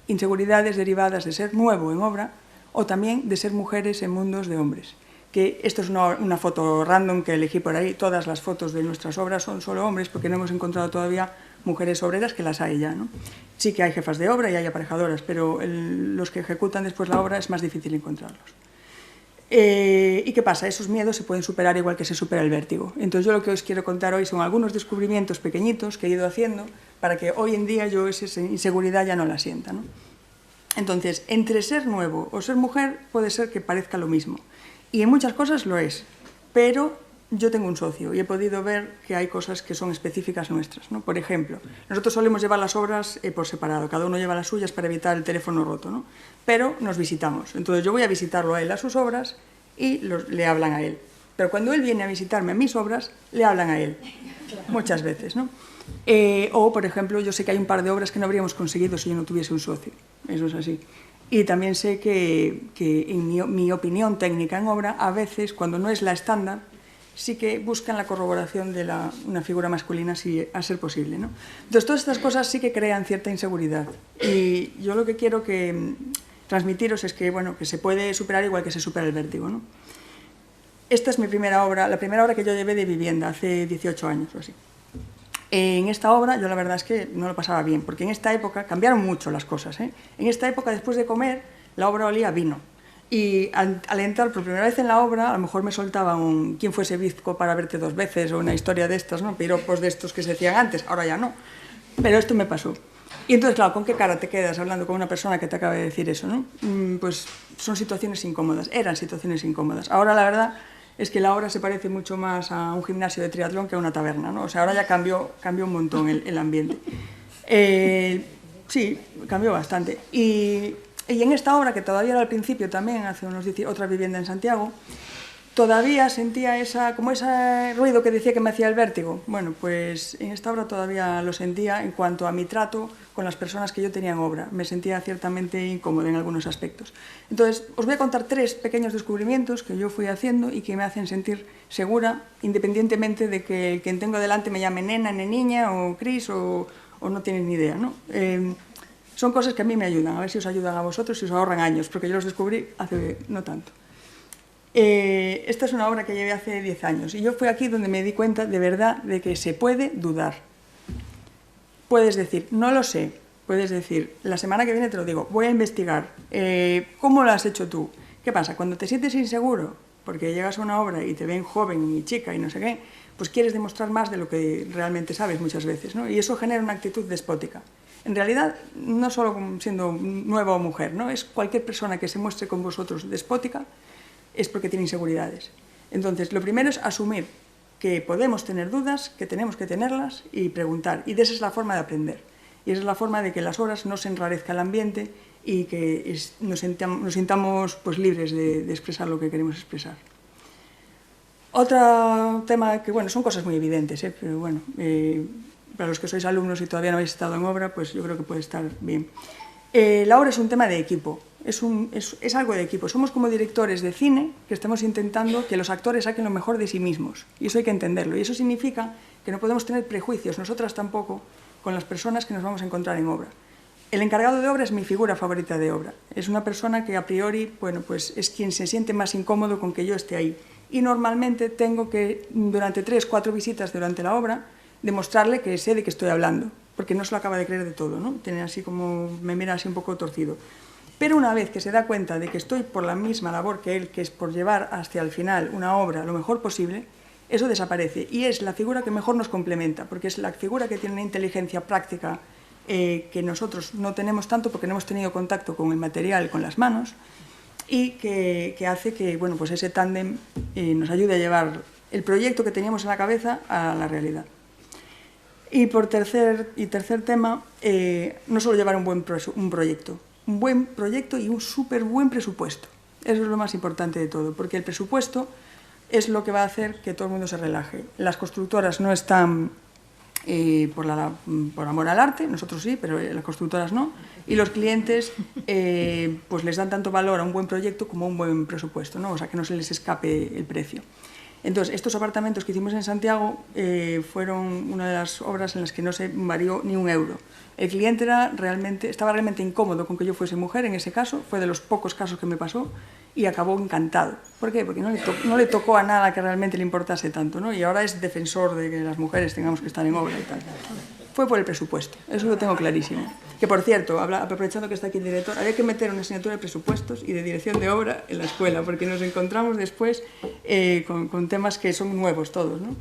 inseguridades derivadas de ser nuevo en obra o también de ser mujeres en mundos de hombres. Que esto es una foto random que elegí por ahí, todas las fotos de nuestras obras son solo hombres porque no hemos encontrado todavía mujeres obreras, que las hay ya, ¿no? Sí que hay jefas de obra y hay aparejadoras, pero los que ejecutan después la obra es más difícil encontrarlos. ¿Y qué pasa? Esos miedos se pueden superar igual que se supera el vértigo. Entonces yo lo que os quiero contar hoy son algunos descubrimientos pequeñitos que he ido haciendo para que hoy en día yo esa inseguridad ya no la sienta, ¿no? Entonces, entre ser nuevo o ser mujer puede ser que parezca lo mismo. Y en muchas cosas lo es, pero yo tengo un socio y he podido ver que hay cosas que son específicas nuestras, ¿no? Por ejemplo, nosotros solemos llevar las obras por separado, cada uno lleva las suyas para evitar el teléfono roto, ¿no? Pero nos visitamos, entonces yo voy a visitarlo a él a sus obras y le hablan a él. Pero cuando él viene a visitarme a mis obras, le hablan a él, muchas veces, ¿no? O, por ejemplo, yo sé que hay un par de obras que no habríamos conseguido si yo no tuviese un socio, eso es así. Y también sé que en mi opinión técnica en obra, a veces, cuando no es la estándar, sí que buscan la corroboración de una figura masculina, si a ser posible, ¿no? Entonces, todas estas cosas sí que crean cierta inseguridad. Y yo lo que quiero transmitiros es que, bueno, que se puede superar igual que se supera el vértigo, ¿no? Esta es mi primera obra, la primera obra que yo llevé de vivienda, hace 18 años o así. En esta obra yo la verdad es que no lo pasaba bien, porque en esta época cambiaron mucho las cosas, ¿eh? En esta época, después de comer, la obra olía a vino. Y al entrar por primera vez en la obra, a lo mejor me soltaban un ¿quién fuese bizco para verte dos veces? O una historia de estas, ¿no? Piropos de estos que se decían antes, ahora ya no. Pero esto me pasó. Y entonces, claro, ¿con qué cara te quedas hablando con una persona que te acaba de decir eso, ¿no? Pues son situaciones incómodas, eran situaciones incómodas. Ahora la verdad es que la obra se parece mucho más a un gimnasio de triatlón que a una taberna, ¿no? O sea, ahora ya cambió un montón el ambiente. Sí, cambió bastante. Y en esta obra, que todavía era al principio también, hace otra vivienda en Santiago, todavía sentía como ese ruido que decía que me hacía el vértigo. Bueno, pues en esta obra todavía lo sentía en cuanto a mi trato con las personas que yo tenía en obra. Me sentía ciertamente incómoda en algunos aspectos. Entonces, os voy a contar 3 pequeños descubrimientos que yo fui haciendo y que me hacen sentir segura, independientemente de que quien tengo delante me llame nena, niña o Cris o no tienes ni idea, ¿no? Son cosas que a mí me ayudan, a ver si os ayudan a vosotros, si os ahorran años, porque yo los descubrí hace no tanto. Esta es una obra que llevé hace 10 años y yo fui aquí donde me di cuenta de verdad de que se puede dudar. Puedes decir, no lo sé, puedes decir, la semana que viene te lo digo, voy a investigar, ¿cómo lo has hecho tú? ¿Qué pasa? Cuando te sientes inseguro, porque llegas a una obra y te ven joven y chica y no sé qué, pues quieres demostrar más de lo que realmente sabes muchas veces, ¿no? Y eso genera una actitud despótica. En realidad, no solo siendo nueva o mujer, ¿no? Es cualquier persona que se muestre con vosotros despótica, es porque tiene inseguridades. Entonces, lo primero es asumir que podemos tener dudas, que tenemos que tenerlas y preguntar. Y esa es la forma de aprender. Y esa es la forma de que las obras no se enrarezca el ambiente y que nos sintamos pues, libres de expresar lo que queremos expresar. Otro tema que, bueno, son cosas muy evidentes, pero bueno, para los que sois alumnos y todavía no habéis estado en obra, pues yo creo que puede estar bien. La obra es un tema de equipo. Es algo de equipo. Somos como directores de cine que estamos intentando que los actores saquen lo mejor de sí mismos. Y eso hay que entenderlo. Y eso significa que no podemos tener prejuicios, nosotras tampoco, con las personas que nos vamos a encontrar en obra. El encargado de obra es mi figura favorita de obra. Es una persona que a priori, bueno, pues es quien se siente más incómodo con que yo esté ahí. Y normalmente tengo que, durante 3 o 4 visitas durante la obra, demostrarle que sé de qué estoy hablando, porque no se lo acaba de creer de todo, ¿no? Tiene así como, me mira así un poco torcido. Pero una vez que se da cuenta de que estoy por la misma labor que él, que es por llevar hacia el final una obra lo mejor posible, eso desaparece. Y es la figura que mejor nos complementa, porque es la figura que tiene una inteligencia práctica que nosotros no tenemos tanto porque no hemos tenido contacto con el material, con las manos, y que hace que bueno, pues ese tándem nos ayude a llevar el proyecto que teníamos en la cabeza a la realidad. Y por tercer tema, no solo llevar un buen proyecto y un súper buen presupuesto. Eso es lo más importante de todo, porque el presupuesto es lo que va a hacer que todo el mundo se relaje. Las constructoras no están por amor al arte, nosotros sí, pero las constructoras no, y los clientes pues les dan tanto valor a un buen proyecto como a un buen presupuesto, ¿no? O sea, que no se les escape el precio. Entonces, estos apartamentos que hicimos en Santiago fueron una de las obras en las que no se varió ni un euro. El cliente estaba realmente incómodo con que yo fuese mujer, en ese caso, fue de los pocos casos que me pasó, y acabó encantado. ¿Por qué? Porque no le tocó a nada que realmente le importase tanto, ¿no? Y ahora es defensor de que las mujeres tengamos que estar en obra y tal. fue por el presupuesto, eso lo tengo clarísimo. Que, por cierto, aprovechando que está aquí el director, había que meter una asignatura de presupuestos y de dirección de obra en la escuela, porque nos encontramos después con temas que son nuevos todos, ¿no?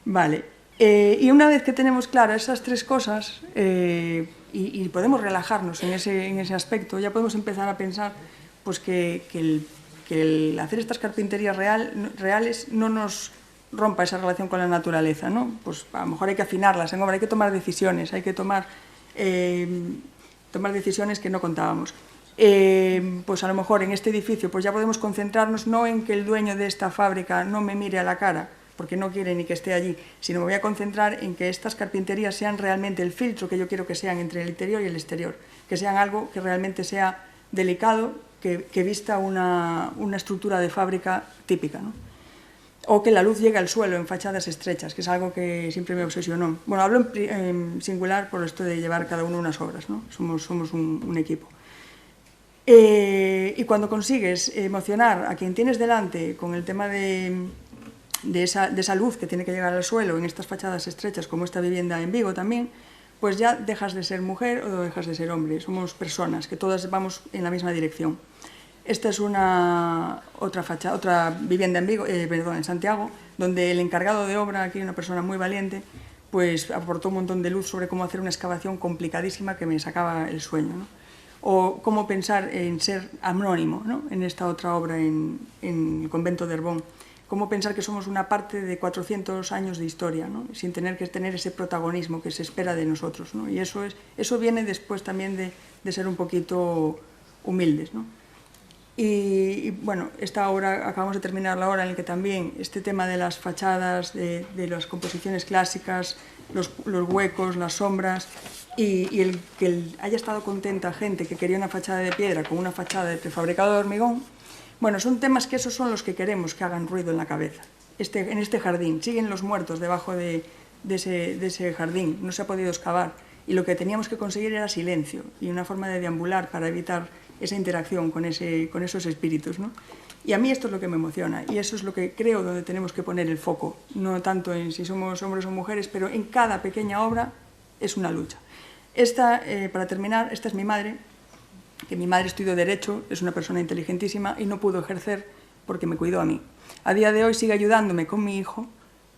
Vale. Y una vez que tenemos claras esas tres cosas y podemos relajarnos en ese aspecto, ya podemos empezar a pensar pues, que el hacer estas carpinterías reales no nos rompa esa relación con la naturaleza, ¿no? Pues a lo mejor hay que afinarlas en obra, hay que tomar decisiones, hay que tomar decisiones que no contábamos. Pues a lo mejor en este edificio pues ya podemos concentrarnos no en que el dueño de esta fábrica no me mire a la cara, porque no quiere ni que esté allí, sino me voy a concentrar en que estas carpinterías sean realmente el filtro que yo quiero que sean entre el interior y el exterior, que sean algo que realmente sea delicado, que vista una estructura de fábrica típica, ¿no? O que la luz llegue al suelo en fachadas estrechas, que es algo que siempre me obsesionó. Bueno, hablo en singular por esto de llevar cada uno unas obras, ¿no? Somos un equipo. Y cuando consigues emocionar a quien tienes delante con el tema de esa luz que tiene que llegar al suelo en estas fachadas estrechas, como esta vivienda en Vigo también, pues ya dejas de ser mujer o dejas de ser hombre. Somos personas, que todas vamos en la misma dirección. Esta es otra vivienda en Vigo, en Santiago, donde el encargado de obra, aquí una persona muy valiente, pues aportó un montón de luz sobre cómo hacer una excavación complicadísima que me sacaba el sueño, ¿no? O cómo pensar en ser anónimo, ¿no? En esta otra obra en el convento de Herbón. Cómo pensar que somos una parte de 400 años de historia, ¿no? Sin tener que tener ese protagonismo que se espera de nosotros, ¿no? Y eso viene después también de ser un poquito humildes, ¿no? Y bueno, esta obra, acabamos de terminar la obra en la que también este tema de las fachadas, de las composiciones clásicas, los huecos, las sombras, y el que haya estado contenta gente que quería una fachada de piedra con una fachada de prefabricado de hormigón, bueno, son temas que esos son los que queremos que hagan ruido en la cabeza. En este jardín, siguen los muertos debajo de ese jardín, no se ha podido excavar, y lo que teníamos que conseguir era silencio y una forma de deambular para evitar esa interacción con esos espíritus, ¿no? Y a mí esto es lo que me emociona, y eso es lo que creo donde tenemos que poner el foco, no tanto en si somos hombres o mujeres, pero en cada pequeña obra es una lucha. Para terminar, esta es mi madre, que mi madre estudió Derecho, es una persona inteligentísima y no pudo ejercer porque me cuidó a mí. A día de hoy sigue ayudándome con mi hijo,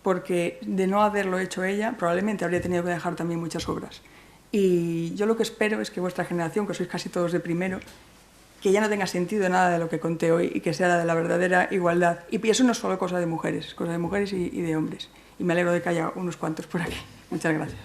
porque de no haberlo hecho ella, probablemente habría tenido que dejar también muchas obras. Y yo lo que espero es que vuestra generación, que sois casi todos de primero, que ya no tenga sentido nada de lo que conté hoy y que sea la de la verdadera igualdad. Y eso no es solo cosa de mujeres, es cosa de mujeres y de hombres. Y me alegro de que haya unos cuantos por aquí. Muchas gracias.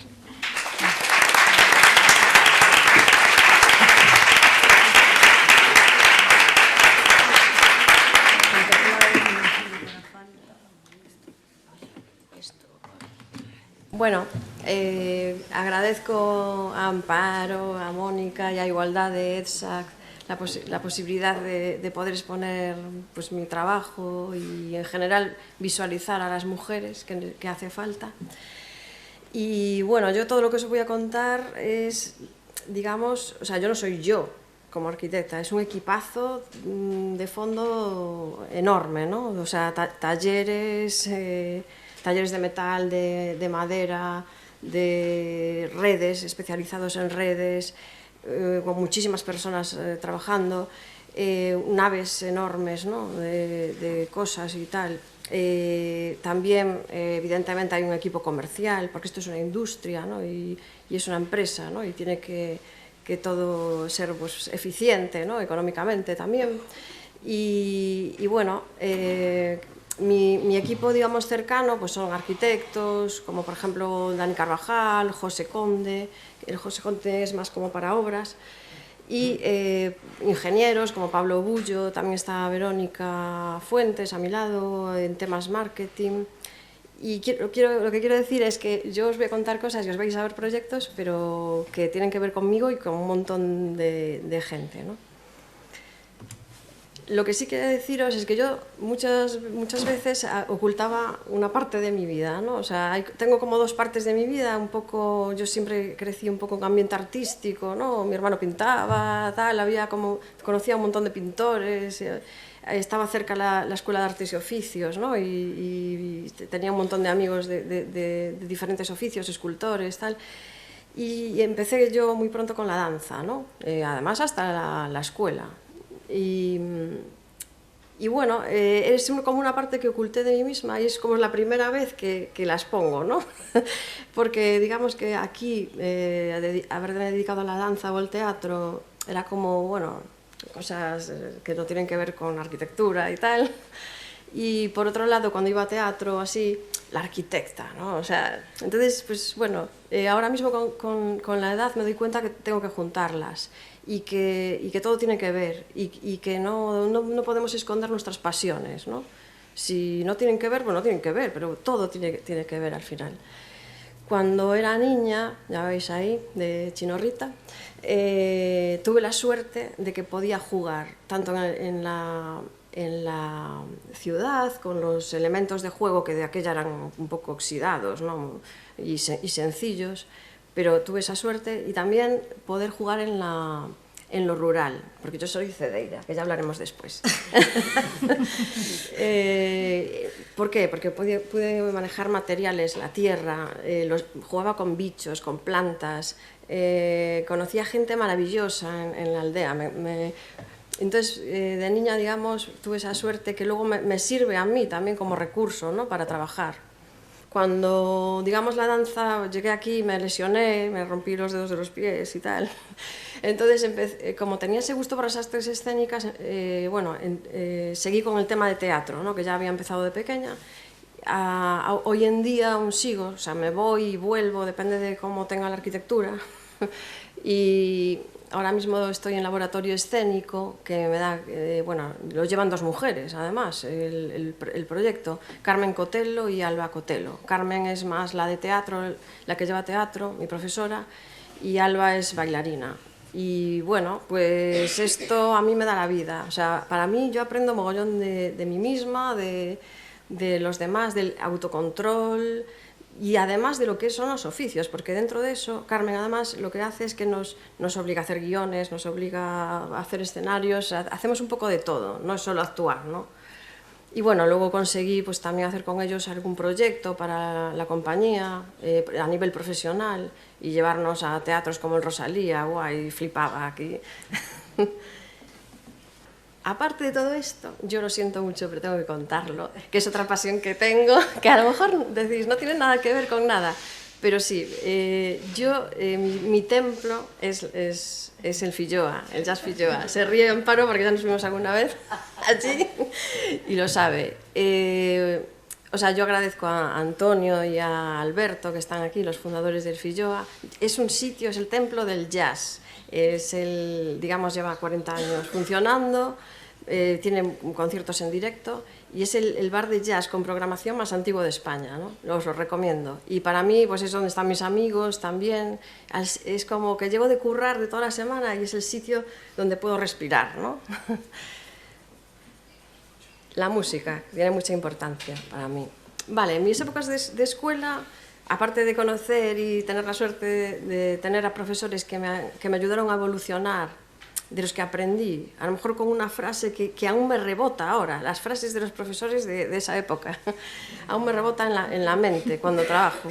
Bueno, agradezco a Amparo, a Mónica y a Igualdad de EDSAC la posibilidad de poder exponer pues, mi trabajo y en general visualizar a las mujeres que hace falta. Y bueno, yo todo lo que os voy a contar es, digamos, o sea, yo no soy yo como arquitecta, es un equipazo de fondo enorme, ¿no? O sea, talleres de metal, de madera, de redes, especializados en redes, con muchísimas personas trabajando, naves enormes, ¿no? de cosas y tal. También, evidentemente, hay un equipo comercial, porque esto es una industria, ¿no? y es una empresa, ¿no? Y tiene que todo ser pues, eficiente, ¿no? Económicamente también. Y bueno, mi equipo, digamos, cercano pues son arquitectos, como por ejemplo Dani Carvajal, José Conde. El José Conde es más como para obras, y ingenieros como Pablo Bullo, también está Verónica Fuentes a mi lado en temas marketing. Y lo que quiero decir es que yo os voy a contar cosas y os vais a ver proyectos, pero que tienen que ver conmigo y con un montón de gente, ¿no? Lo que sí quería deciros es que yo muchas veces ocultaba una parte de mi vida, ¿no? O sea, tengo como dos partes de mi vida, un poco, yo siempre crecí un poco en ambiente artístico, ¿no? Mi hermano pintaba, tal, conocía un montón de pintores, estaba cerca la Escuela de Artes y Oficios, ¿no? Y tenía un montón de amigos de diferentes oficios, escultores, tal. Y empecé yo muy pronto con la danza, ¿no? Además hasta la escuela. Y bueno, es como una parte que oculté de mí misma y es como la primera vez que la expongo, ¿no? Porque digamos que aquí haberme dedicado a la danza o al teatro era como, bueno, cosas que no tienen que ver con arquitectura y tal. Y por otro lado, cuando iba a teatro así, la arquitecta, ¿no? O sea, entonces, pues bueno, ahora mismo con la edad me doy cuenta que tengo que juntarlas y que todo tiene que ver y que no podemos esconder nuestras pasiones, ¿no? Si no tienen que ver, bueno, tienen que ver, pero todo tiene que ver al final. Cuando era niña, ya veis ahí, de chinorrita, tuve la suerte de que podía jugar tanto en la ciudad, con los elementos de juego que de aquella eran un poco oxidados, ¿no? y sencillos, pero tuve esa suerte y también poder jugar en lo rural, porque yo soy cedeira, que ya hablaremos después. ¿Por qué? Porque pude manejar materiales, la tierra, jugaba con bichos, con plantas, conocía gente maravillosa en la aldea. Entonces, de niña, digamos, tuve esa suerte que luego me sirve a mí también como recurso, ¿no? Para trabajar. Cuando, digamos, la danza, llegué aquí, me lesioné, me rompí los dedos de los pies y tal. Entonces, como tenía ese gusto por las artes escénicas, bueno, seguí con el tema de teatro, ¿no? Que ya había empezado de pequeña. Hoy en día aún sigo, o sea, me voy y vuelvo, depende de cómo tenga la arquitectura. Y ahora mismo estoy en laboratorio escénico, que me da, bueno, lo llevan dos mujeres, además, el proyecto, Carmen Cotelo y Alba Cotelo. Carmen es más la de teatro, la que lleva teatro, mi profesora, y Alba es bailarina. Y bueno, pues esto a mí me da la vida. O sea, para mí yo aprendo mogollón de mí misma, de los demás, del autocontrol y además de lo que son los oficios, porque dentro de eso, Carmen además lo que hace es que nos obliga a hacer guiones, nos obliga a hacer escenarios, hacemos un poco de todo, no es solo actuar, ¿no? Y bueno, luego conseguí pues también hacer con ellos algún proyecto para la compañía a nivel profesional y llevarnos a teatros como el Rosalía, guay, flipaba aquí. Aparte de todo esto, yo lo siento mucho, pero tengo que contarlo, que es otra pasión que tengo, que a lo mejor decís, no tiene nada que ver con nada, pero sí, mi templo es el Filloa, el Jazz Filloa. Se ríe Amparo porque ya nos vimos alguna vez allí y lo sabe. O sea, yo agradezco a Antonio y a Alberto, que están aquí, los fundadores del Filloa. Es un sitio, es el templo del jazz. Digamos, lleva 40 años funcionando, tiene conciertos en directo y es el bar de jazz con programación más antiguo de España, ¿no? Os lo recomiendo. Y para mí, pues es donde están mis amigos también. Es como que llego de currar de toda la semana y es el sitio donde puedo respirar, ¿no? La música tiene mucha importancia para mí. Vale, en mis épocas de escuela, aparte de conocer y tener la suerte de tener a profesores que me ayudaron a evolucionar, de los que aprendí, a lo mejor con una frase que aún me rebota ahora, las frases de los profesores de esa época, aún me rebota en la mente cuando trabajo.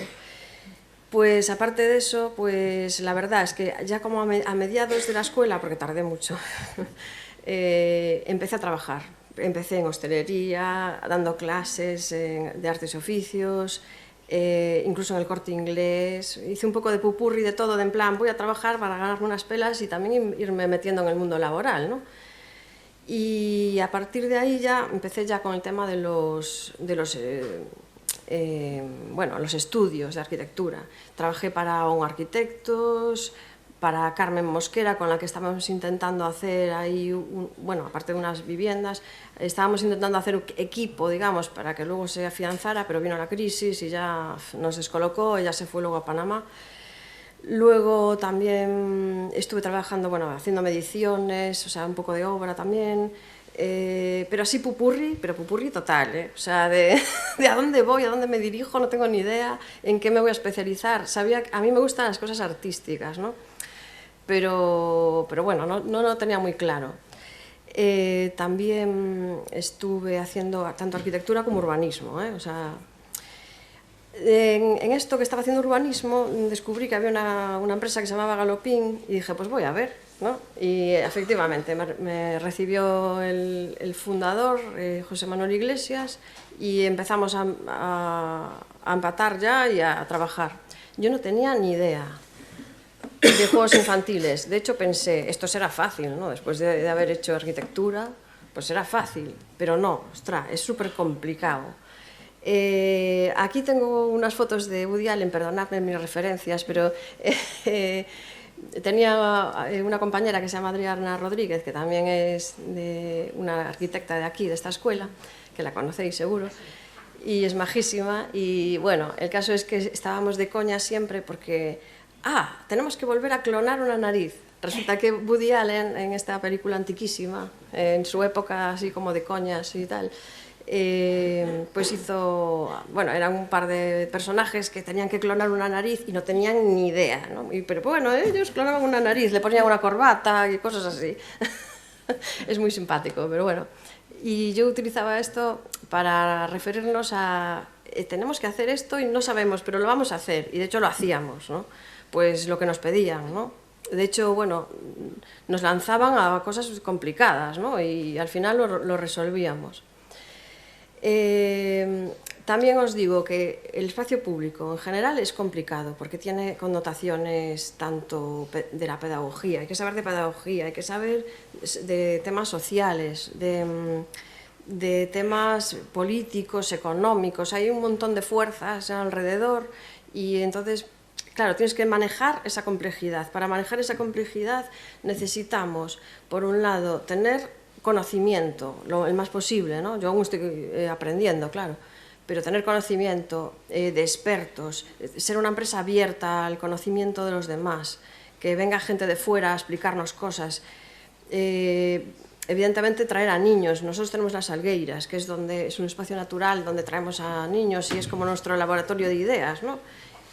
Pues aparte de eso, pues la verdad es que ya como a mediados de la escuela, porque tardé mucho, empecé a trabajar. Empecé en hostelería, dando clases de artes y oficios, incluso en el Corte Inglés. Hice un poco de pupurri de todo, de en plan, voy a trabajar para ganarme unas pelas y también irme metiendo en el mundo laboral, ¿no? Y a partir de ahí ya empecé ya con el tema de los estudios de arquitectura. Trabajé para un arquitectos, para Carmen Mosquera, con la que estábamos intentando hacer ahí, bueno, aparte de unas viviendas, estábamos intentando hacer equipo, digamos, para que luego se afianzara, pero vino la crisis y ya nos descolocó, ella se fue luego a Panamá. Luego también estuve trabajando, bueno, haciendo mediciones, o sea, un poco de obra también. pero así pupurri total, ¿eh? O sea, de a dónde voy, a dónde me dirijo, no tengo ni idea, en qué me voy a especializar. A mí me gustan las cosas artísticas, ¿no? Pero bueno, no lo tenía muy claro. También estuve haciendo tanto arquitectura como urbanismo, ¿eh? O sea, en esto que estaba haciendo urbanismo descubrí que había una empresa que se llamaba Galopín y dije, pues voy a ver, ¿no? Y efectivamente me recibió el fundador, José Manuel Iglesias, y empezamos a empatar ya y a trabajar. Yo no tenía ni idea de juegos infantiles. De hecho pensé, esto será fácil, ¿no? Después de haber hecho arquitectura, pues será fácil, pero no, ostras, es súper complicado. Aquí tengo unas fotos de Woody Allen, perdonadme mis referencias, pero tenía una compañera que se llama Adriana Rodríguez, que también es una arquitecta de aquí, de esta escuela, que la conocéis seguro, y es majísima. Y bueno, el caso es que estábamos de coña siempre porque tenemos que volver a clonar una nariz. Resulta que Woody Allen, en esta película antiquísima, en su época así como de coñas y tal, pues eran un par de personajes que tenían que clonar una nariz y no tenían ni idea, ¿no? Pero bueno, ellos clonaban una nariz, le ponían una corbata y cosas así. Es muy simpático, pero bueno. Y yo utilizaba esto para referirnos a tenemos que hacer esto y no sabemos, pero lo vamos a hacer, y de hecho lo hacíamos, ¿no? Pues lo que nos pedían, ¿no? De hecho, bueno, nos lanzaban a cosas complicadas, ¿no? Y al final lo resolvíamos. También os digo que el espacio público en general es complicado porque tiene connotaciones tanto de la pedagogía, hay que saber de pedagogía, hay que saber de temas sociales, de temas políticos, económicos, hay un montón de fuerzas alrededor y entonces, claro, tienes que manejar esa complejidad. Para manejar esa complejidad necesitamos, por un lado, tener conocimiento, el más posible, ¿no? Yo aún estoy aprendiendo, claro, pero tener conocimiento de expertos, ser una empresa abierta al conocimiento de los demás, que venga gente de fuera a explicarnos cosas, evidentemente traer a niños. Nosotros tenemos las Salgueiras, que es un espacio natural donde traemos a niños y es como nuestro laboratorio de ideas, ¿no?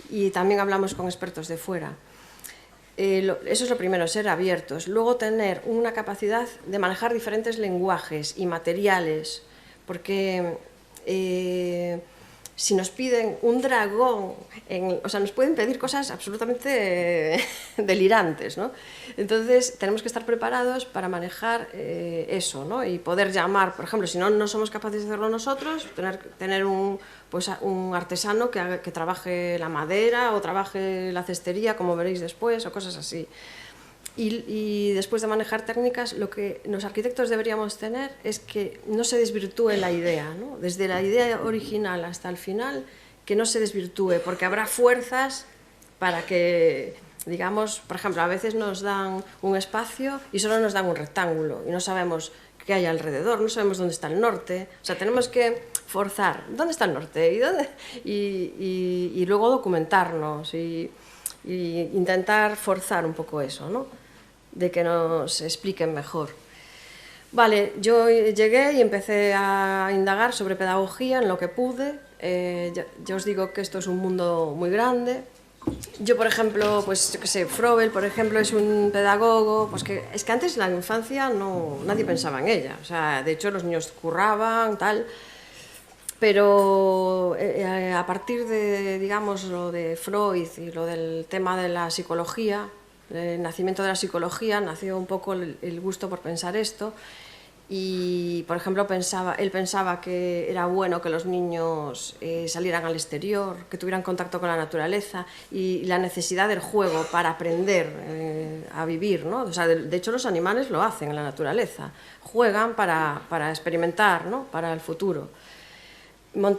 Y también hablamos con expertos de fuera. Eso es lo primero, ser abiertos. Luego tener una capacidad de manejar diferentes lenguajes y materiales, porque si nos piden un dragón, o sea, nos pueden pedir cosas absolutamente delirantes, ¿no? Entonces tenemos que estar preparados para manejar eso, ¿no? Y poder llamar, por ejemplo, si no somos capaces de hacerlo nosotros, tener un artesano que trabaje la madera o trabaje la cestería, como veréis después, o cosas así. Y después de manejar técnicas, lo que los arquitectos deberíamos tener es que no se desvirtúe la idea, ¿no? Desde la idea original hasta el final, que no se desvirtúe, porque habrá fuerzas para que, digamos, por ejemplo, a veces nos dan un espacio y solo nos dan un rectángulo y no sabemos qué hay alrededor, no sabemos dónde está el norte, o sea, tenemos que forzar, ¿dónde está el norte? Y luego documentarnos y intentar forzar un poco eso, ¿no? De que nos expliquen mejor. Vale, yo llegué y empecé a indagar sobre pedagogía en lo que pude. Yo os digo que esto es un mundo muy grande. Yo, por ejemplo, pues yo qué sé, Froebel, por ejemplo, es un pedagogo, pues que es que antes en la infancia nadie pensaba en ella. O sea, de hecho los niños curraban, tal. Pero a partir de, digamos, lo de Freud y lo del tema de la psicología, el nacimiento de la psicología, nació un poco el gusto por pensar esto. Y, por ejemplo, él pensaba que era bueno que los niños salieran al exterior, que tuvieran contacto con la naturaleza y la necesidad del juego para aprender a vivir, ¿no? O sea, de hecho, los animales lo hacen en la naturaleza, juegan para experimentar, ¿no? Para el futuro.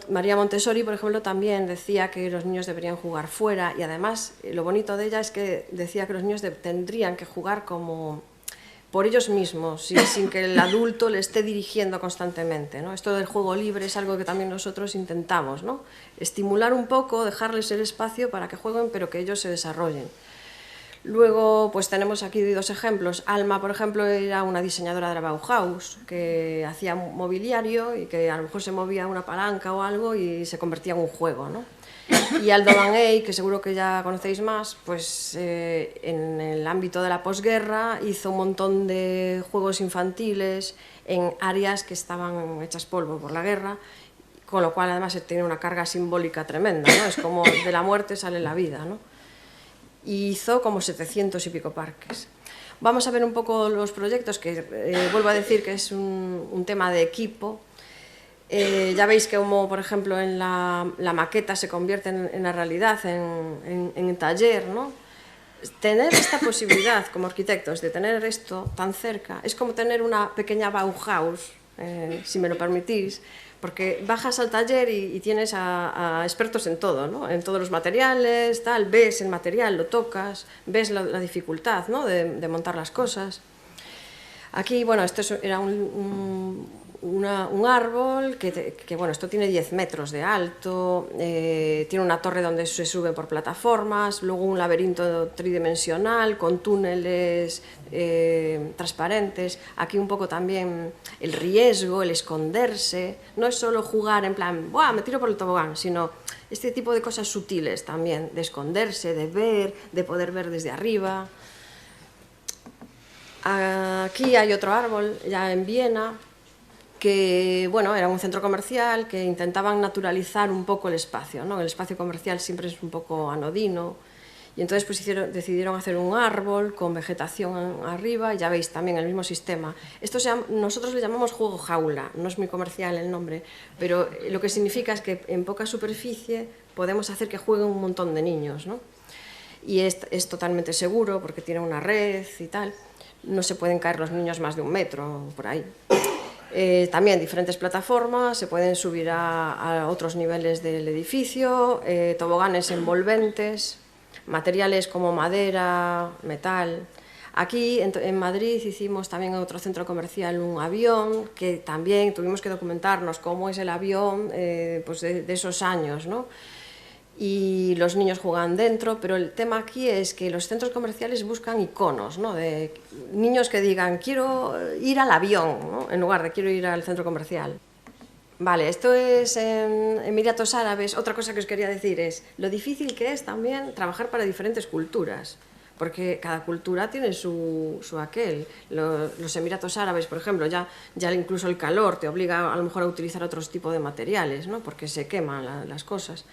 María Montessori, por ejemplo, también decía que los niños deberían jugar fuera y además lo bonito de ella es que decía que los niños tendrían que jugar como por ellos mismos, sin que el adulto le esté dirigiendo constantemente, ¿no? Esto del juego libre es algo que también nosotros intentamos, ¿no? Estimular un poco, dejarles el espacio para que jueguen, pero que ellos se desarrollen. Luego, pues tenemos aquí 2 ejemplos. Alma, por ejemplo, era una diseñadora de la Bauhaus que hacía mobiliario y que a lo mejor se movía una palanca o algo y se convertía en un juego, ¿no? Y Aldo Van Eyck, que seguro que ya conocéis más, pues en el ámbito de la posguerra hizo un montón de juegos infantiles en áreas que estaban hechas polvo por la guerra, con lo cual además tiene una carga simbólica tremenda, ¿no? Es como de la muerte sale la vida, ¿no? Y hizo como 700 y pico parques. Vamos a ver un poco los proyectos, que vuelvo a decir que es un tema de equipo. Ya veis que como, por ejemplo, en la maqueta se convierte en la realidad, en taller, ¿no? Tener esta posibilidad como arquitectos de tener esto tan cerca es como tener una pequeña Bauhaus, si me lo permitís, porque bajas al taller y tienes a expertos en todo, ¿no? En todos los materiales, tal, ves el material, lo tocas, ves la dificultad, ¿no? de montar las cosas. Aquí, bueno, esto era un árbol que, bueno, esto tiene 10 metros de alto, tiene una torre donde se sube por plataformas, luego un laberinto tridimensional con túneles transparentes. Aquí un poco también el riesgo, el esconderse. No es solo jugar en plan, ¡buah, me tiro por el tobogán!, sino este tipo de cosas sutiles también, de esconderse, de ver, de poder ver desde arriba. Aquí hay otro árbol, ya en Viena, que, bueno, era un centro comercial que intentaban naturalizar un poco el espacio, ¿no? El espacio comercial siempre es un poco anodino, y entonces pues decidieron hacer un árbol con vegetación arriba, y ya veis también el mismo sistema. Esto nosotros le llamamos juego jaula, no es muy comercial el nombre, pero lo que significa es que en poca superficie podemos hacer que jueguen un montón de niños, ¿no? Y es totalmente seguro porque tiene una red y tal. No se pueden caer los niños más de 1 metro, por ahí. También diferentes plataformas, se pueden subir a otros niveles del edificio, toboganes envolventes, materiales como madera, metal. Aquí en Madrid hicimos también en otro centro comercial un avión, que también tuvimos que documentarnos cómo es el avión pues de esos años, ¿no? Y los niños juegan dentro, pero el tema aquí es que los centros comerciales buscan iconos, ¿no? De niños que digan, quiero ir al avión, ¿no? En lugar de quiero ir al centro comercial. Vale, esto es en Emiratos Árabes. Otra cosa que os quería decir es lo difícil que es también trabajar para diferentes culturas, porque cada cultura tiene su aquel. Los Emiratos Árabes, por ejemplo, ya incluso el calor te obliga a lo mejor a utilizar otros tipos de materiales, ¿no? Porque se queman las cosas.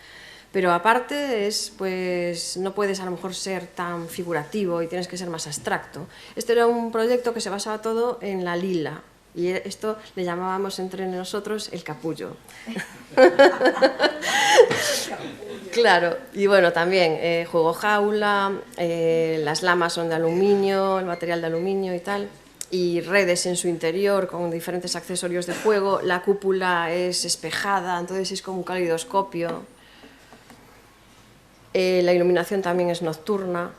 Pero aparte pues no puedes a lo mejor ser tan figurativo y tienes que ser más abstracto. Este era un proyecto que se basaba todo en la lila, y esto le llamábamos entre nosotros el capullo. Claro, y bueno, también juego jaula, las lamas son de aluminio, el material de aluminio y tal, y redes en su interior con diferentes accesorios de juego. La cúpula es espejada, entonces es como un caleidoscopio. La iluminación también es nocturna.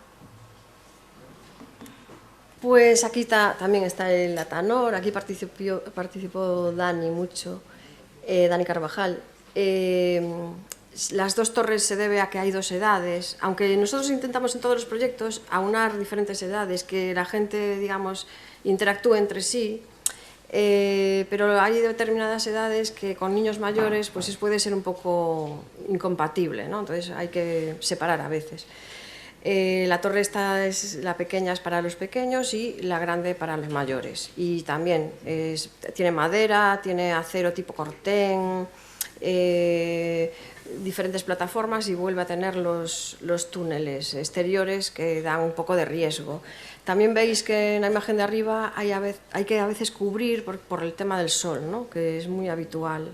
Pues aquí también está el Atanor, aquí participó Dani mucho, Dani Carvajal. Las 2 torres se debe a que hay 2 edades, aunque nosotros intentamos en todos los proyectos aunar diferentes edades, que la gente, digamos, interactúe entre sí, pero hay determinadas edades que con niños mayores pues puede ser un poco incompatible, ¿no? Entonces hay que separar a veces. La torre la pequeña es para los pequeños y la grande para los mayores, y también tiene madera, tiene acero tipo cortén, diferentes plataformas, y vuelve a tener los túneles exteriores que dan un poco de riesgo. También veis que en la imagen de arriba hay que a veces cubrir por el tema del sol, ¿no? Que es muy habitual.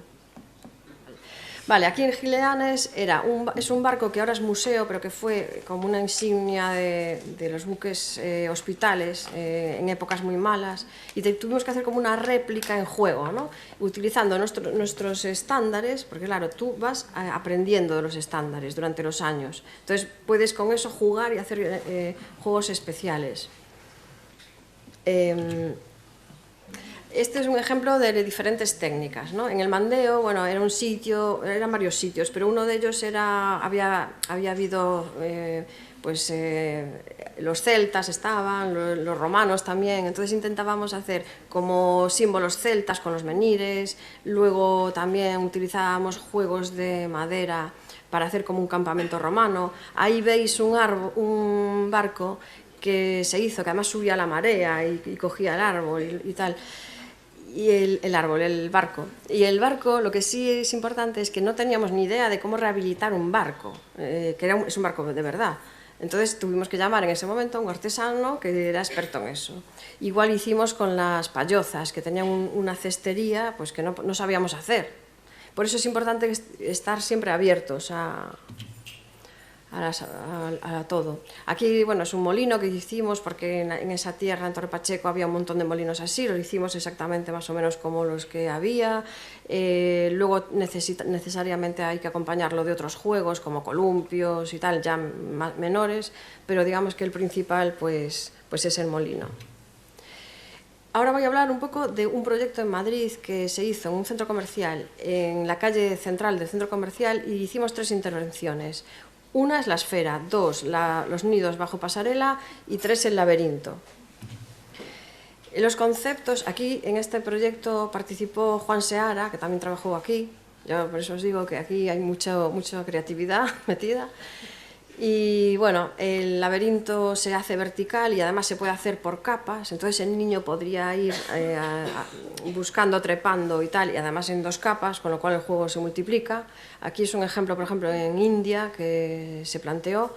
Vale, aquí en Gileanes es un barco que ahora es museo, pero que fue como una insignia de los buques hospitales en épocas muy malas, y tuvimos que hacer como una réplica en juego, ¿no? Utilizando nuestros estándares, porque claro, tú vas aprendiendo de los estándares durante los años, entonces puedes con eso jugar y hacer juegos especiales. Este es un ejemplo de diferentes técnicas, ¿no? En el Mandeo, bueno, eran varios sitios, pero uno de ellos había habido pues los celtas estaban, los romanos también, entonces intentábamos hacer como símbolos celtas con los menires, luego también utilizábamos juegos de madera para hacer como un campamento romano. Ahí veis un barco que se hizo, que además subía la marea y cogía el árbol y tal. Y el barco. Y el barco, lo que sí es importante es que no teníamos ni idea de cómo rehabilitar un barco, que es un barco de verdad. Entonces tuvimos que llamar en ese momento a un artesano que era experto en eso. Igual hicimos con las payozas, que tenían una cestería pues que no sabíamos hacer. Por eso es importante estar siempre abiertos a todo. Aquí, bueno, es un molino que hicimos porque en esa tierra, en Torre Pacheco, había un montón de molinos así, lo hicimos exactamente más o menos como los que había. Luego necesariamente hay que acompañarlo de otros juegos como columpios y tal, ya menores, pero digamos que el principal pues es el molino. Ahora voy a hablar un poco de un proyecto en Madrid que se hizo en un centro comercial, en la calle central del centro comercial, y hicimos 3 intervenciones. Una es la esfera, 2 los nidos bajo pasarela y 3 el laberinto. Los conceptos, aquí en este proyecto participó Juan Seara, que también trabajó aquí. Yo por eso os digo que aquí hay mucha creatividad metida. Y bueno, el laberinto se hace vertical y además se puede hacer por capas, entonces el niño podría ir buscando, trepando y tal, y además en 2 capas, con lo cual el juego se multiplica. Aquí es un ejemplo, por ejemplo, en India que se planteó.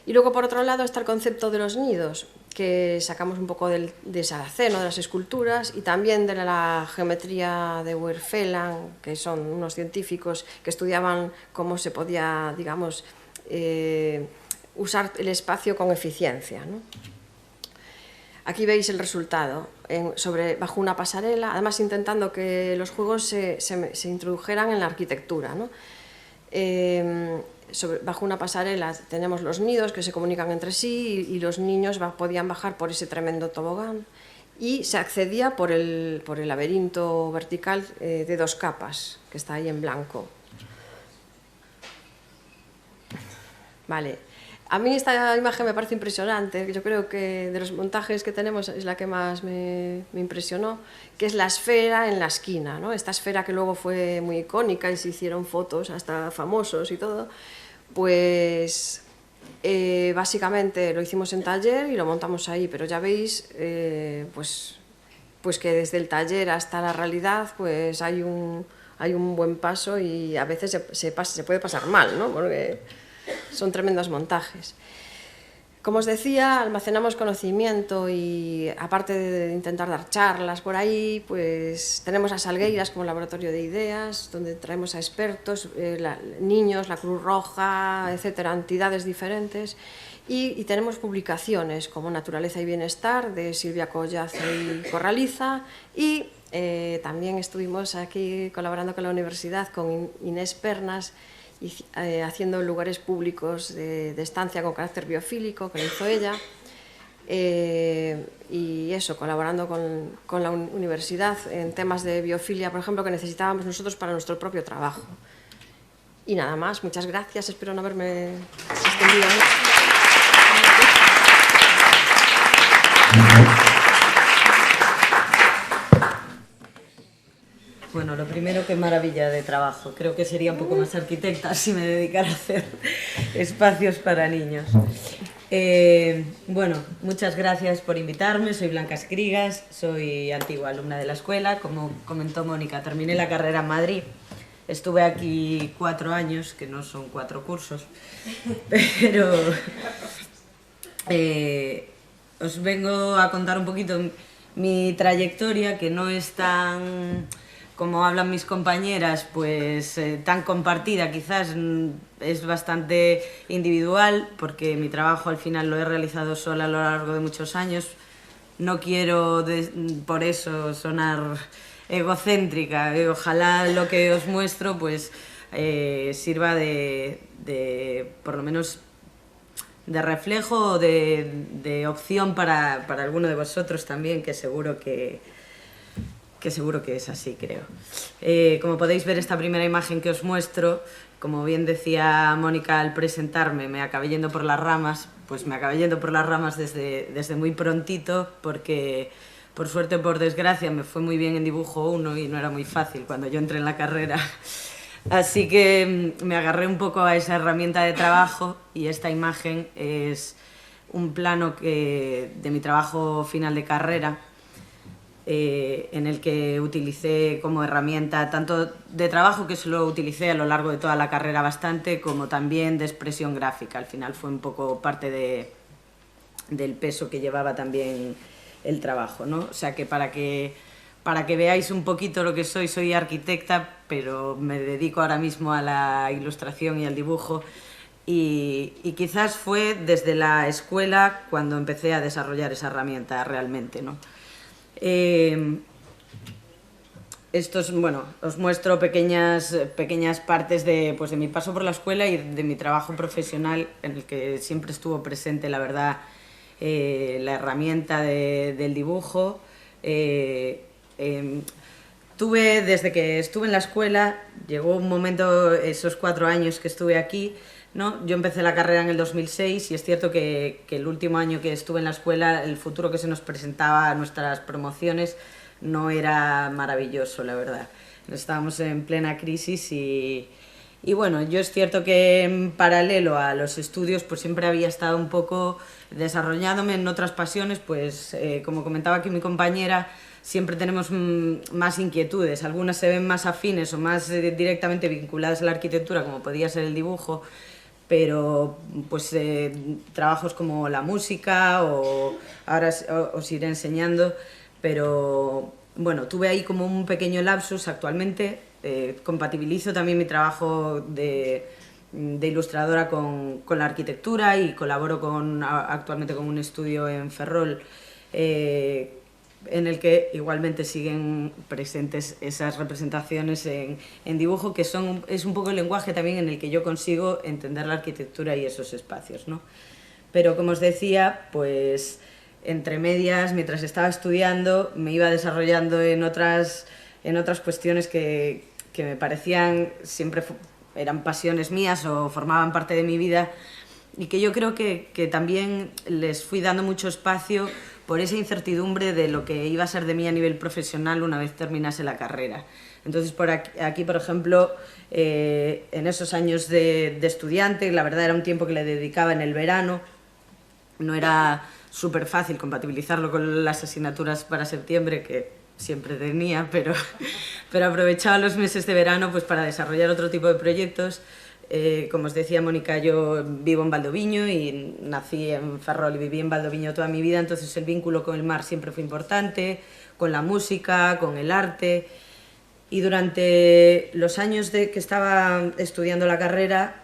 Y luego, por otro lado, está el concepto de los nidos, que sacamos un poco de Saraceno, de las esculturas, y también de la geometría de Werfeland, que son unos científicos que estudiaban cómo se podía, digamos, usar el espacio con eficiencia, ¿no? Aquí veis el resultado, bajo una pasarela, además intentando que los juegos se introdujeran en la arquitectura, ¿no? Bajo una pasarela tenemos los nidos que se comunican entre sí y los niños podían bajar por ese tremendo tobogán, y se accedía por el laberinto vertical de 2 capas, que está ahí en blanco. Vale. A mí esta imagen me parece impresionante, yo creo que de los montajes que tenemos es la que más me impresionó, que es la esfera en la esquina, ¿no? Esta esfera que luego fue muy icónica y se hicieron fotos hasta famosos y todo, pues básicamente lo hicimos en taller y lo montamos ahí, pero ya veis pues que desde el taller hasta la realidad pues hay un buen paso, y a veces se puede pasar mal, ¿no? Porque son tremendos montajes. Como os decía, almacenamos conocimiento y aparte de intentar dar charlas por ahí, pues tenemos a Salgueiras como laboratorio de ideas, donde traemos a expertos, niños, la Cruz Roja, etcétera, entidades diferentes, y tenemos publicaciones como Naturaleza y Bienestar de Silvia Collazo y Corraliza, y también estuvimos aquí colaborando con la universidad, con Inés Pernas, haciendo lugares públicos de estancia con carácter biofílico, que lo hizo ella, y eso, colaborando con la universidad en temas de biofilia, por ejemplo, que necesitábamos nosotros para nuestro propio trabajo. Y nada más, muchas gracias, espero no haberme extendido mucho. Bueno, lo primero, qué maravilla de trabajo. Creo que sería un poco más arquitecta si me dedicara a hacer espacios para niños. Bueno, muchas gracias por invitarme. Soy Blanca Escrigas, soy antigua alumna de la escuela. Como comentó Mónica, terminé la carrera en Madrid. Estuve aquí 4 años, que no son 4 cursos, pero os vengo a contar un poquito mi trayectoria, que no es tan, como hablan mis compañeras, pues tan compartida, quizás es bastante individual, porque mi trabajo al final lo he realizado sola a lo largo de muchos años. No quiero por eso sonar egocéntrica, ojalá lo que os muestro pues sirva de por lo menos de reflejo o de opción para alguno de vosotros también, que seguro que es así, creo. Como podéis ver, esta primera imagen que os muestro, como bien decía Mónica al presentarme, me acabé yendo por las ramas, pues me acabé yendo por las ramas desde muy prontito, porque por suerte o por desgracia me fue muy bien en dibujo 1 y no era muy fácil cuando yo entré en la carrera. Así que me agarré un poco a esa herramienta de trabajo, y esta imagen es un plano de mi trabajo final de carrera, en el que utilicé como herramienta tanto de trabajo, que eso lo utilicé a lo largo de toda la carrera bastante, como también de expresión gráfica. Al final fue un poco parte del peso que llevaba también el trabajo, ¿no? O sea que para que veáis un poquito lo que soy arquitecta, pero me dedico ahora mismo a la ilustración y al dibujo, y quizás fue desde la escuela cuando empecé a desarrollar esa herramienta realmente, ¿no? Bueno, os muestro pequeñas partes de mi paso por la escuela y de mi trabajo profesional, en el que siempre estuvo presente, la verdad, la herramienta del dibujo. Desde que estuve en la escuela, llegó un momento, esos 4 años que estuve aquí, ¿no? Yo empecé la carrera en el 2006, y es cierto que el último año que estuve en la escuela, el futuro que se nos presentaba a nuestras promociones no era maravilloso, la verdad. Estábamos en plena crisis y bueno, yo es cierto que en paralelo a los estudios pues siempre había estado un poco desarrollándome en otras pasiones, pues como comentaba aquí mi compañera, siempre tenemos más inquietudes, algunas se ven más afines o más directamente vinculadas a la arquitectura, como podía ser el dibujo, pero pues trabajos como la música, o ahora os iré enseñando, pero bueno, tuve ahí como un pequeño lapsus. Actualmente compatibilizo también mi trabajo de ilustradora con la arquitectura, y colaboro actualmente con un estudio en Ferrol, en el que igualmente siguen presentes esas representaciones en dibujo, que es un poco el lenguaje también en el que yo consigo entender la arquitectura y esos espacios, ¿no? Pero como os decía, pues entre medias, mientras estaba estudiando, me iba desarrollando en otras cuestiones que me parecían, siempre eran pasiones mías o formaban parte de mi vida, y que yo creo que también les fui dando mucho espacio por esa incertidumbre de lo que iba a ser de mí a nivel profesional una vez terminase la carrera. Entonces, por aquí, por ejemplo, en esos años de estudiante, la verdad era un tiempo que le dedicaba en el verano, no era súper fácil compatibilizarlo con las asignaturas para septiembre, que siempre tenía, pero aprovechaba los meses de verano pues para desarrollar otro tipo de proyectos. Como os decía Mónica, yo vivo en Valdoviño y nací en Ferrol y viví en Valdoviño toda mi vida, entonces el vínculo con el mar siempre fue importante, con la música, con el arte. Y durante los años que estaba estudiando la carrera,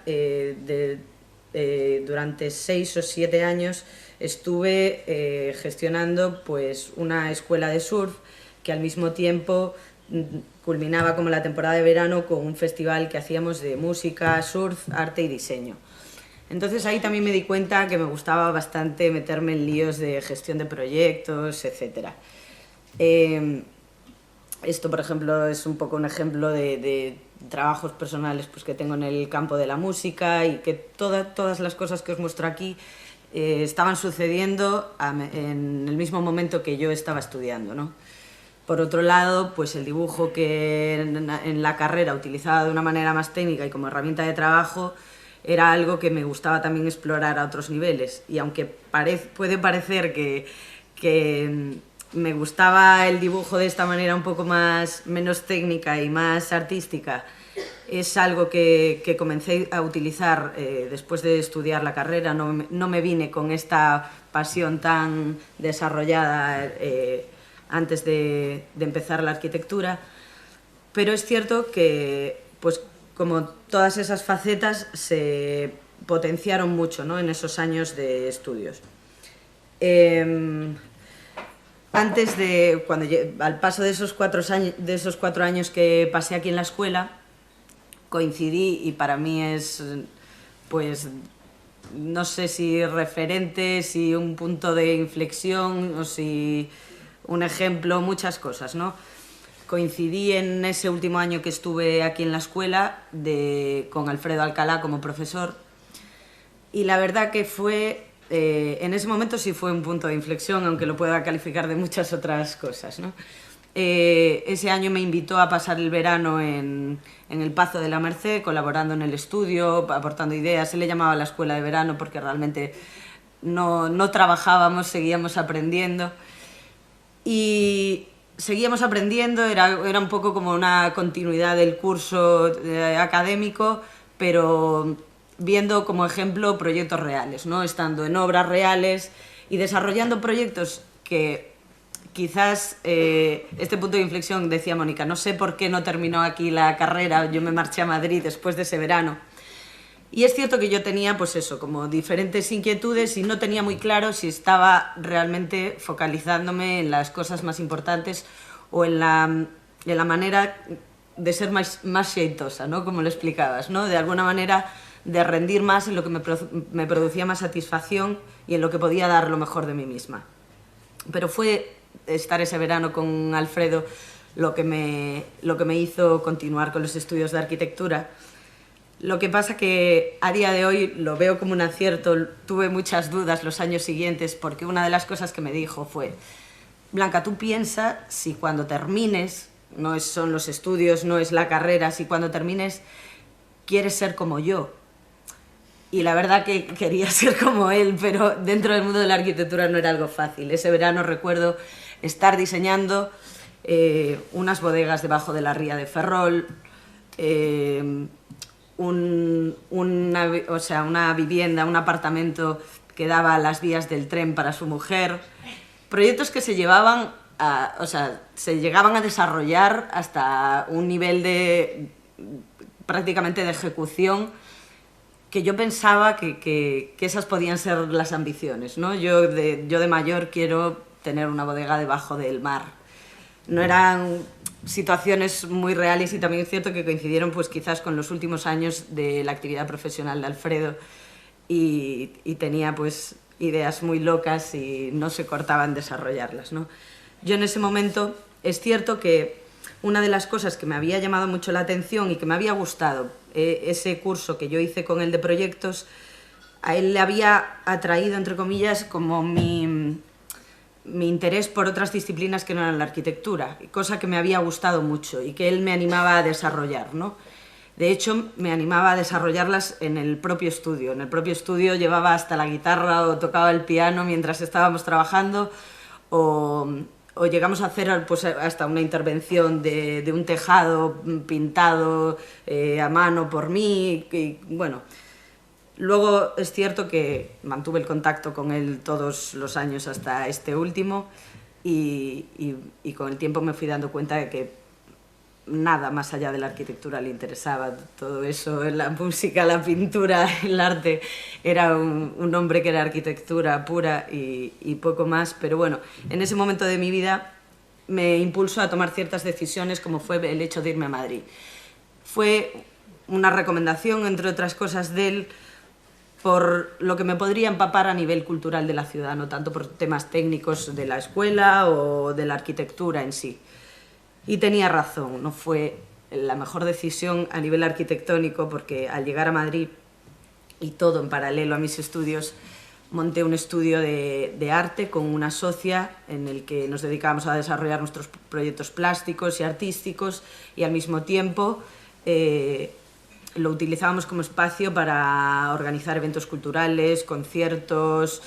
durante 6 o 7 años, estuve gestionando pues una escuela de surf, que al mismo tiempo culminaba como la temporada de verano con un festival que hacíamos de música, surf, arte y diseño. Entonces ahí también me di cuenta que me gustaba bastante meterme en líos de gestión de proyectos, etc. Esto, por ejemplo, es un poco un ejemplo de trabajos personales pues, que tengo en el campo de la música, y que todas las cosas que os muestro aquí estaban sucediendo en el mismo momento que yo estaba estudiando, ¿no? Por otro lado, pues el dibujo que en la carrera utilizaba de una manera más técnica y como herramienta de trabajo era algo que me gustaba también explorar a otros niveles. Y aunque puede parecer que me gustaba el dibujo de esta manera un poco menos técnica y más artística, es algo que comencé a utilizar después de estudiar la carrera. No me vine con esta pasión tan desarrollada antes de empezar la arquitectura, pero es cierto que, pues, como todas esas facetas se potenciaron mucho, ¿no?, en esos años de estudios. Al paso de esos 4 años que pasé aquí en la escuela, coincidí, y para mí es, pues, no sé si referente, si un punto de inflexión o si un ejemplo, muchas cosas, ¿no? Coincidí en ese último año que estuve aquí en la escuela con Alfredo Alcalá como profesor, y la verdad que fue en ese momento sí fue un punto de inflexión, aunque lo pueda calificar de muchas otras cosas, ¿no? Ese año me invitó a pasar el verano en el Pazo de la Merced, colaborando en el estudio, aportando ideas. Él le llamaba la escuela de verano porque realmente no trabajábamos, seguíamos aprendiendo. Y seguíamos aprendiendo, era un poco como una continuidad del curso académico, pero viendo como ejemplo proyectos reales, ¿no? Estando en obras reales y desarrollando proyectos que quizás este punto de inflexión, decía Mónica, no sé por qué no terminó aquí la carrera, yo me marché a Madrid después de ese verano. Y es cierto que yo tenía, pues eso, como diferentes inquietudes y no tenía muy claro si estaba realmente focalizándome en las cosas más importantes o en la manera de ser más xeitosa, ¿no? Como lo explicabas, ¿no? De alguna manera de rendir más en lo que me producía más satisfacción y en lo que podía dar lo mejor de mí misma. Pero fue estar ese verano con Alfredo lo que me hizo continuar con los estudios de arquitectura. Lo que pasa que a día de hoy lo veo como un acierto. Tuve muchas dudas los años siguientes porque una de las cosas que me dijo fue: Blanca, tú piensa si cuando termines, no son los estudios, no es la carrera, si cuando termines quieres ser como yo. Y la verdad que quería ser como él, pero dentro del mundo de la arquitectura no era algo fácil. Ese verano recuerdo estar diseñando unas bodegas debajo de la ría de Ferrol, una vivienda, un apartamento que daba a las vías del tren para su mujer. Proyectos que se llegaban a desarrollar hasta un nivel prácticamente de ejecución que yo pensaba que esas podían ser las ambiciones, ¿no? Yo de mayor quiero tener una bodega debajo del mar. No eran situaciones muy reales y también es cierto que coincidieron pues quizás con los últimos años de la actividad profesional de Alfredo y tenía pues ideas muy locas y no se cortaba en desarrollarlas, ¿no? Yo en ese momento es cierto que una de las cosas que me había llamado mucho la atención y que me había gustado, ese curso que yo hice con él de proyectos, a él le había atraído, entre comillas, como mi interés por otras disciplinas que no eran la arquitectura, cosa que me había gustado mucho y que él me animaba a desarrollar, ¿no? De hecho, me animaba a desarrollarlas en el propio estudio. En el propio estudio llevaba hasta la guitarra o tocaba el piano mientras estábamos trabajando o llegamos a hacer pues, hasta una intervención de un tejado pintado a mano por mí. Y, bueno, luego es cierto que mantuve el contacto con él todos los años hasta este último y con el tiempo me fui dando cuenta de que nada más allá de la arquitectura le interesaba. Todo eso, la música, la pintura, el arte, era un hombre que era arquitectura pura y poco más. Pero bueno, en ese momento de mi vida me impulsó a tomar ciertas decisiones, como fue el hecho de irme a Madrid. Fue una recomendación, entre otras cosas, de él, por lo que me podría empapar a nivel cultural de la ciudad, no tanto por temas técnicos de la escuela o de la arquitectura en sí. Y tenía razón, no fue la mejor decisión a nivel arquitectónico porque al llegar a Madrid y todo en paralelo a mis estudios, monté un estudio de arte con una socia en el que nos dedicábamos a desarrollar nuestros proyectos plásticos y artísticos y al mismo tiempo lo utilizábamos como espacio para organizar eventos culturales, conciertos,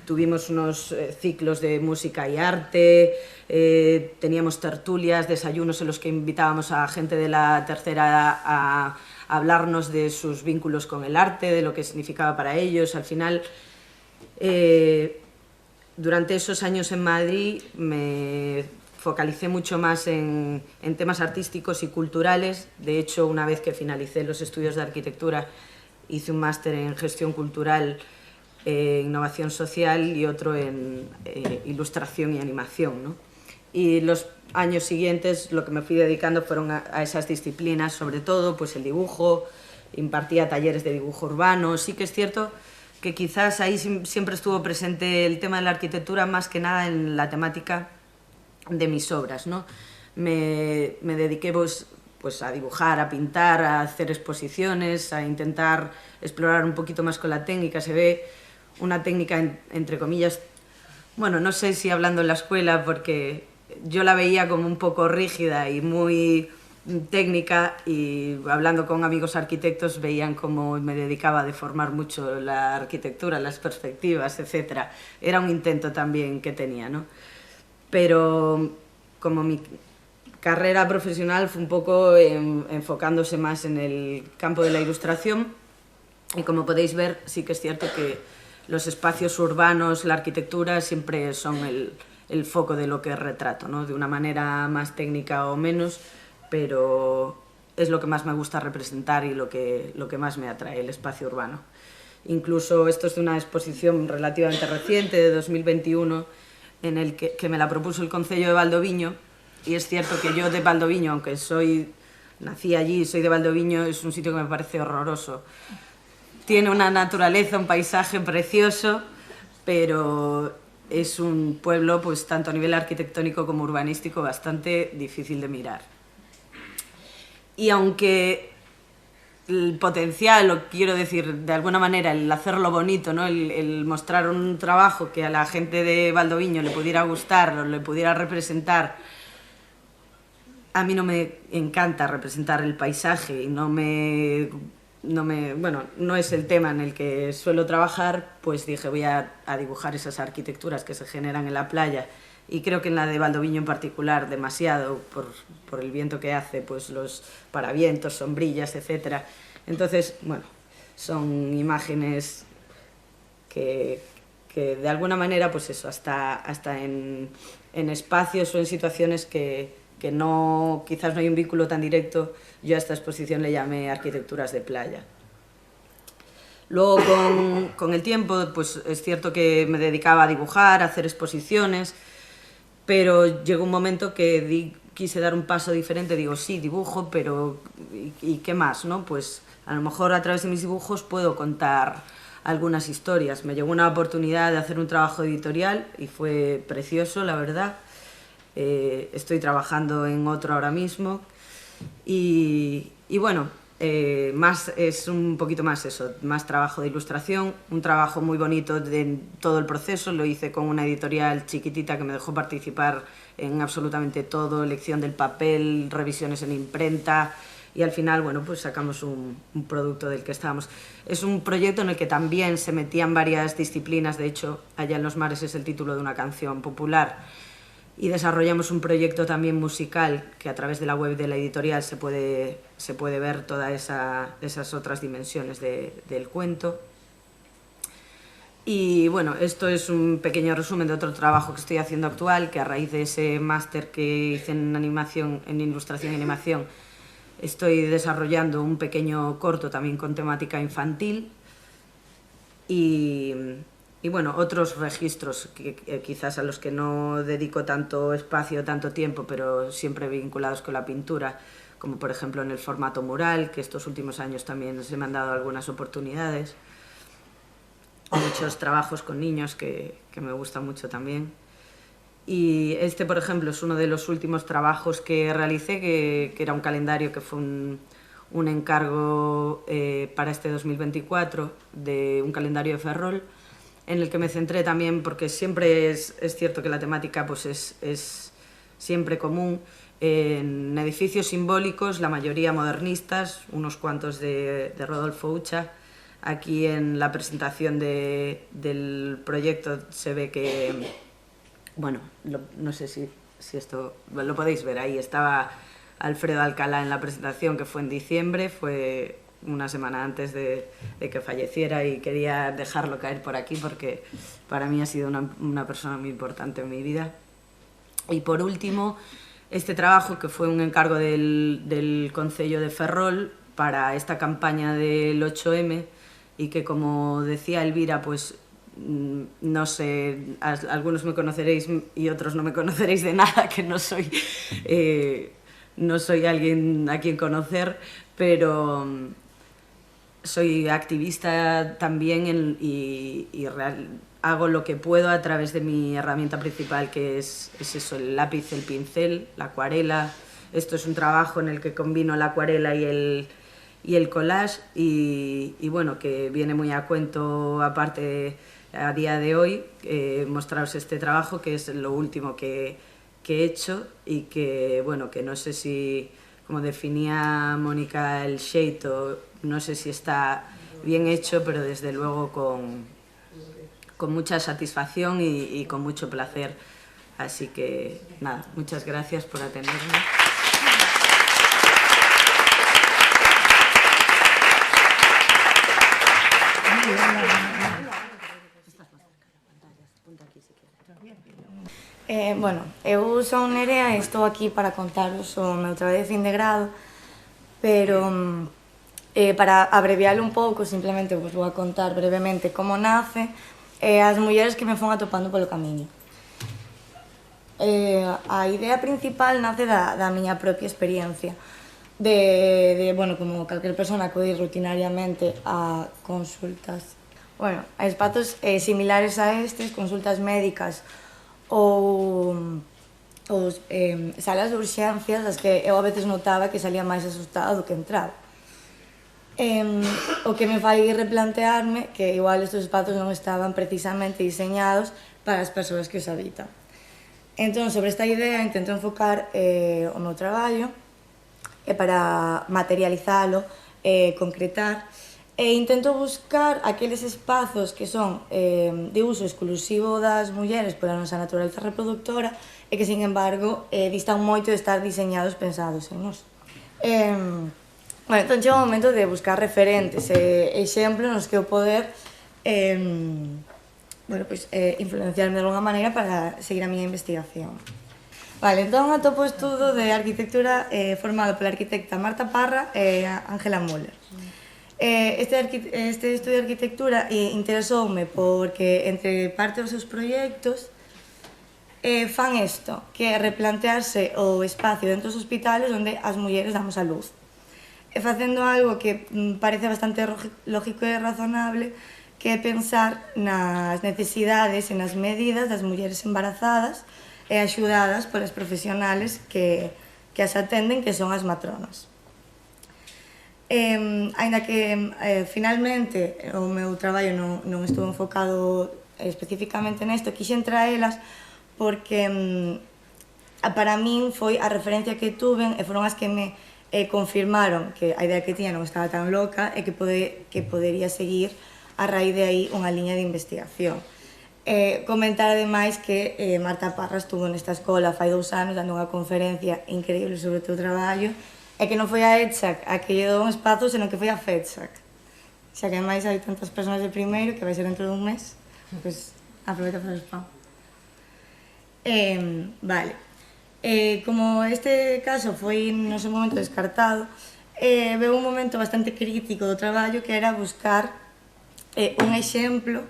tuvimos unos ciclos de música y arte, teníamos tertulias, desayunos en los que invitábamos a gente de la tercera a hablarnos de sus vínculos con el arte, de lo que significaba para ellos. Al final, durante esos años en Madrid me focalicé mucho más en temas artísticos y culturales. De hecho, una vez que finalicé los estudios de arquitectura, hice un máster en gestión cultural, innovación social y otro en ilustración y animación, ¿no? Y los años siguientes lo que me fui dedicando fueron a esas disciplinas, sobre todo pues el dibujo, impartía talleres de dibujo urbano. Sí que es cierto que quizás ahí siempre estuvo presente el tema de la arquitectura más que nada en la temática de mis obras, ¿no? Me dediqué pues a dibujar, a pintar, a hacer exposiciones, a intentar explorar un poquito más con la técnica. Se ve una técnica, entre comillas, bueno, no sé si hablando en la escuela, porque yo la veía como un poco rígida y muy técnica, y hablando con amigos arquitectos veían cómo me dedicaba a deformar mucho la arquitectura, las perspectivas, etc. Era un intento también que tenía, ¿no? Pero como mi carrera profesional fue un poco enfocándose más en el campo de la ilustración, y como podéis ver, sí que es cierto que los espacios urbanos, la arquitectura, siempre son el foco de lo que retrato, ¿no? De una manera más técnica o menos, pero es lo que más me gusta representar y lo que más me atrae, el espacio urbano. Incluso esto es de una exposición relativamente reciente, de 2021, en el que me la propuso el Concello de Valdoviño, y es cierto que yo de Valdoviño, aunque nací allí, soy de Valdoviño, es un sitio que me parece horroroso. Tiene una naturaleza, un paisaje precioso, pero es un pueblo, pues tanto a nivel arquitectónico como urbanístico, bastante difícil de mirar. Y aunque el potencial, o quiero decir, de alguna manera, el hacerlo bonito, ¿no? el mostrar un trabajo que a la gente de Valdoviño le pudiera gustar o le pudiera representar, a mí no me encanta representar el paisaje y bueno, no es el tema en el que suelo trabajar, pues dije voy a dibujar esas arquitecturas que se generan en la playa, y creo que en la de Valdoviño en particular demasiado, por el viento que hace, pues los paravientos, sombrillas, etc. Entonces, bueno, son imágenes que de alguna manera, pues eso, hasta en espacios o en situaciones que no, quizás no hay un vínculo tan directo, yo a esta exposición le llamé arquitecturas de playa. Luego, con el tiempo, pues es cierto que me dedicaba a dibujar, a hacer exposiciones, pero llegó un momento que quise dar un paso diferente. Digo, sí, dibujo, pero ¿y qué más, no? Pues a lo mejor a través de mis dibujos puedo contar algunas historias. Me llegó una oportunidad de hacer un trabajo editorial y fue precioso, la verdad. Estoy trabajando en otro ahora mismo y bueno, es un poquito más eso, más trabajo de ilustración, un trabajo muy bonito de todo el proceso. Lo hice con una editorial chiquitita que me dejó participar en absolutamente todo, elección del papel, revisiones en imprenta, y al final, bueno, pues sacamos un producto del que estábamos. Es un proyecto en el que también se metían varias disciplinas. De hecho, Allá en los mares es el título de una canción popular, y desarrollamos un proyecto también musical que a través de la web de la editorial se puede ver todas esas otras dimensiones del cuento. Y bueno, esto es un pequeño resumen de otro trabajo que estoy haciendo actual, que a raíz de ese máster que hice en animación, en ilustración y animación, estoy desarrollando un pequeño corto también con temática infantil. Y bueno, otros registros que quizás a los que no dedico tanto espacio, tanto tiempo, pero siempre vinculados con la pintura, como por ejemplo en el formato mural, que estos últimos años también se me han dado algunas oportunidades. Muchos trabajos con niños que me gustan mucho también. Y este, por ejemplo, es uno de los últimos trabajos que realicé, que era un calendario que fue un encargo para este 2024, de un calendario de Ferrol, en el que me centré también, porque siempre es cierto que la temática pues es siempre común, en edificios simbólicos, la mayoría modernistas, unos cuantos de Rodolfo Ucha. Aquí en la presentación del proyecto se ve que, bueno, no sé si esto lo podéis ver, ahí estaba Alfredo Alcalá en la presentación, que fue en diciembre, fue una semana antes de que falleciera, y quería dejarlo caer por aquí porque para mí ha sido una persona muy importante en mi vida. Y por último, este trabajo, que fue un encargo del Concello de Ferrol para esta campaña del 8M, y que, como decía Elvira, pues no sé, algunos me conoceréis y otros no me conoceréis de nada, que no soy alguien a quien conocer, pero soy activista también y hago lo que puedo a través de mi herramienta principal, que es eso, el lápiz, el pincel, la acuarela. Esto es un trabajo en el que combino la acuarela y el collage, y bueno, que viene muy a cuento, aparte a día de hoy mostraros este trabajo, que es lo último que he hecho y que, bueno, que no sé si, como definía Mónica, el xeito, no sé si está bien hecho, pero desde luego con mucha satisfacción y con mucho placer. Así que, nada, muchas gracias por atenderme. Bueno, eu son Nerea e estou aquí para contaros o meu traballo de fin de grado, pero para abreviarlo un pouco, simplemente vos vou a contar brevemente como nace e as mulleres que me fon atopando polo camiño. A idea principal nace da miña propia experiencia, bueno, como calquer persona acudir rutinariamente a consultas, bueno, a espazos similares a estes, consultas médicas ou salas de urxencias das que eu a veces notaba que salía máis asustada do que entraba. O que me fai replantearme que igual estes espazos non estaban precisamente diseñados para as persoas que os habitan. Entón, sobre esta idea, intento enfocar o meu traballo para materializalo, concretar, e intento buscar aqueles espazos que son de uso exclusivo das mulleres pola nosa naturaleza reproductora e que, sin embargo, distan moito de estar diseñados, pensados en nós. Bueno, entón chega o momento de buscar referentes e exemplos nos que eu poder influenciarme de alguna maneira para seguir a miña investigación. Vale, entón atopo o estudo de arquitectura formado pola arquitecta Marta Parra e Ángela Müller. Este estudio de arquitectura interesoume porque, entre parte dos seus proxectos, fan isto, que é replantearse o espacio dentro dos hospitales onde as mulleres damos a luz. E facendo algo que parece bastante lógico e razonable, que é pensar nas necesidades e nas medidas das mulleres embarazadas e axudadas polas profesionales que as atenden, que son as matronas. Aínda que finalmente o meu traballo non estuvo enfocado especificamente nesto, quixen traelas porque para min foi a referencia que tuven e foron as que me confirmaron que a idea que tiña non estaba tan loca e que podería seguir a raíz de aí unha liña de investigación. Comentar ademais que Marta Parra estuvo nesta escola fai 2 anos dando unha conferencia increíble sobre o teu traballo e que non foi a ETSAC a que lle dou un espazo, senón que foi a FETSAC. Xa que máis hai tantas persoas de primeiro que vai ser dentro dun mes, pois aproveita para o spam. Vale. Como este caso foi no seu momento descartado, veu un momento bastante crítico do traballo que era buscar un exemplo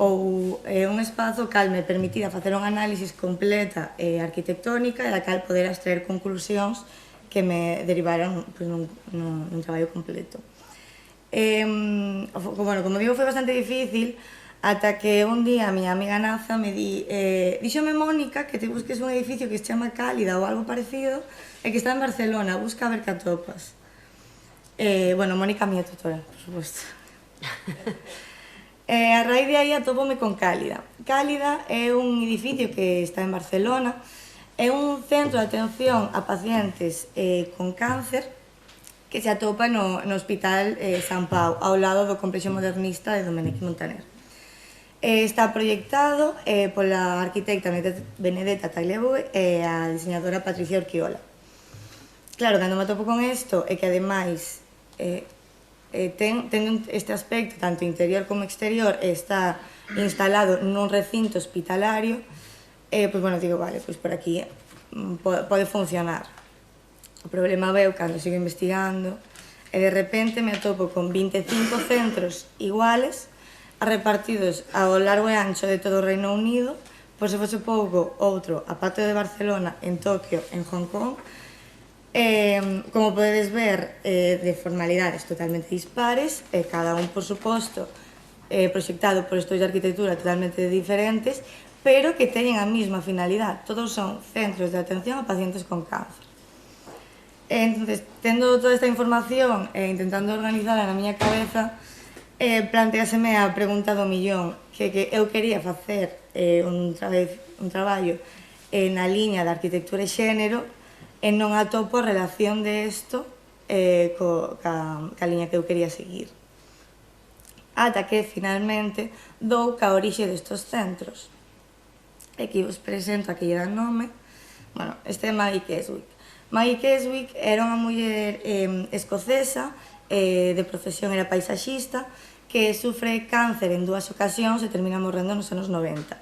ou un espazo cal me permitira facer un análisis completa arquitectónica e da cal poder extraer conclusións que me derivaron nun traballo completo. Bueno, como digo, foi bastante difícil ata que un día a miña amiga Naza me díxome Mónica que te busques un edificio que se chama Cálida ou algo parecido e que está en Barcelona, busca a ver que atopas. Bueno, Mónica, a miña tutora, por suposto. A raíz de aí atópome con Cálida. Cálida é un edificio que está en Barcelona, é un centro de atención a pacientes con cáncer que se atopa no Hospital San Pau, ao lado do complexo modernista de Domènech Montaner. Está proyectado pola arquitecta Benedetta Tagliabue e a diseñadora Patricia Urquiola. Claro, cando me atopo con isto é que ademais ten este aspecto tanto interior como exterior e está instalado nun recinto hospitalario, pois, bueno, digo, vale, pois por aquí pode funcionar. O problema veu cando sigo investigando e de repente me atopo con 25 centros iguales repartidos ao largo e ancho de todo o Reino Unido, por se fose pouco outro a parte de Barcelona, en Tokio, en Hong Kong. Como podedes ver, de formalidades totalmente dispares, cada un, por suposto, proxectado por estudios de arquitectura totalmente diferentes, pero que teñen a mesma finalidade. Todos son centros de atención a pacientes con cáncer. Entonces, tendo toda esta información e intentando organizarla na miña cabeza, planteáseme a pregunta do millón: que eu quería facer un traballo na liña de arquitectura e xénero e non atopo a relación de isto ca liña que eu quería seguir. Ata que, finalmente, dou ca orixe destos centros. E aquí vos presento a que lle dan nome. Bueno, este é Maggie Keswick. Maggie Keswick era unha muller escocesa, de profesión era paisaxista, que sufre cáncer en 2 ocasións e termina morrendo nos anos 90.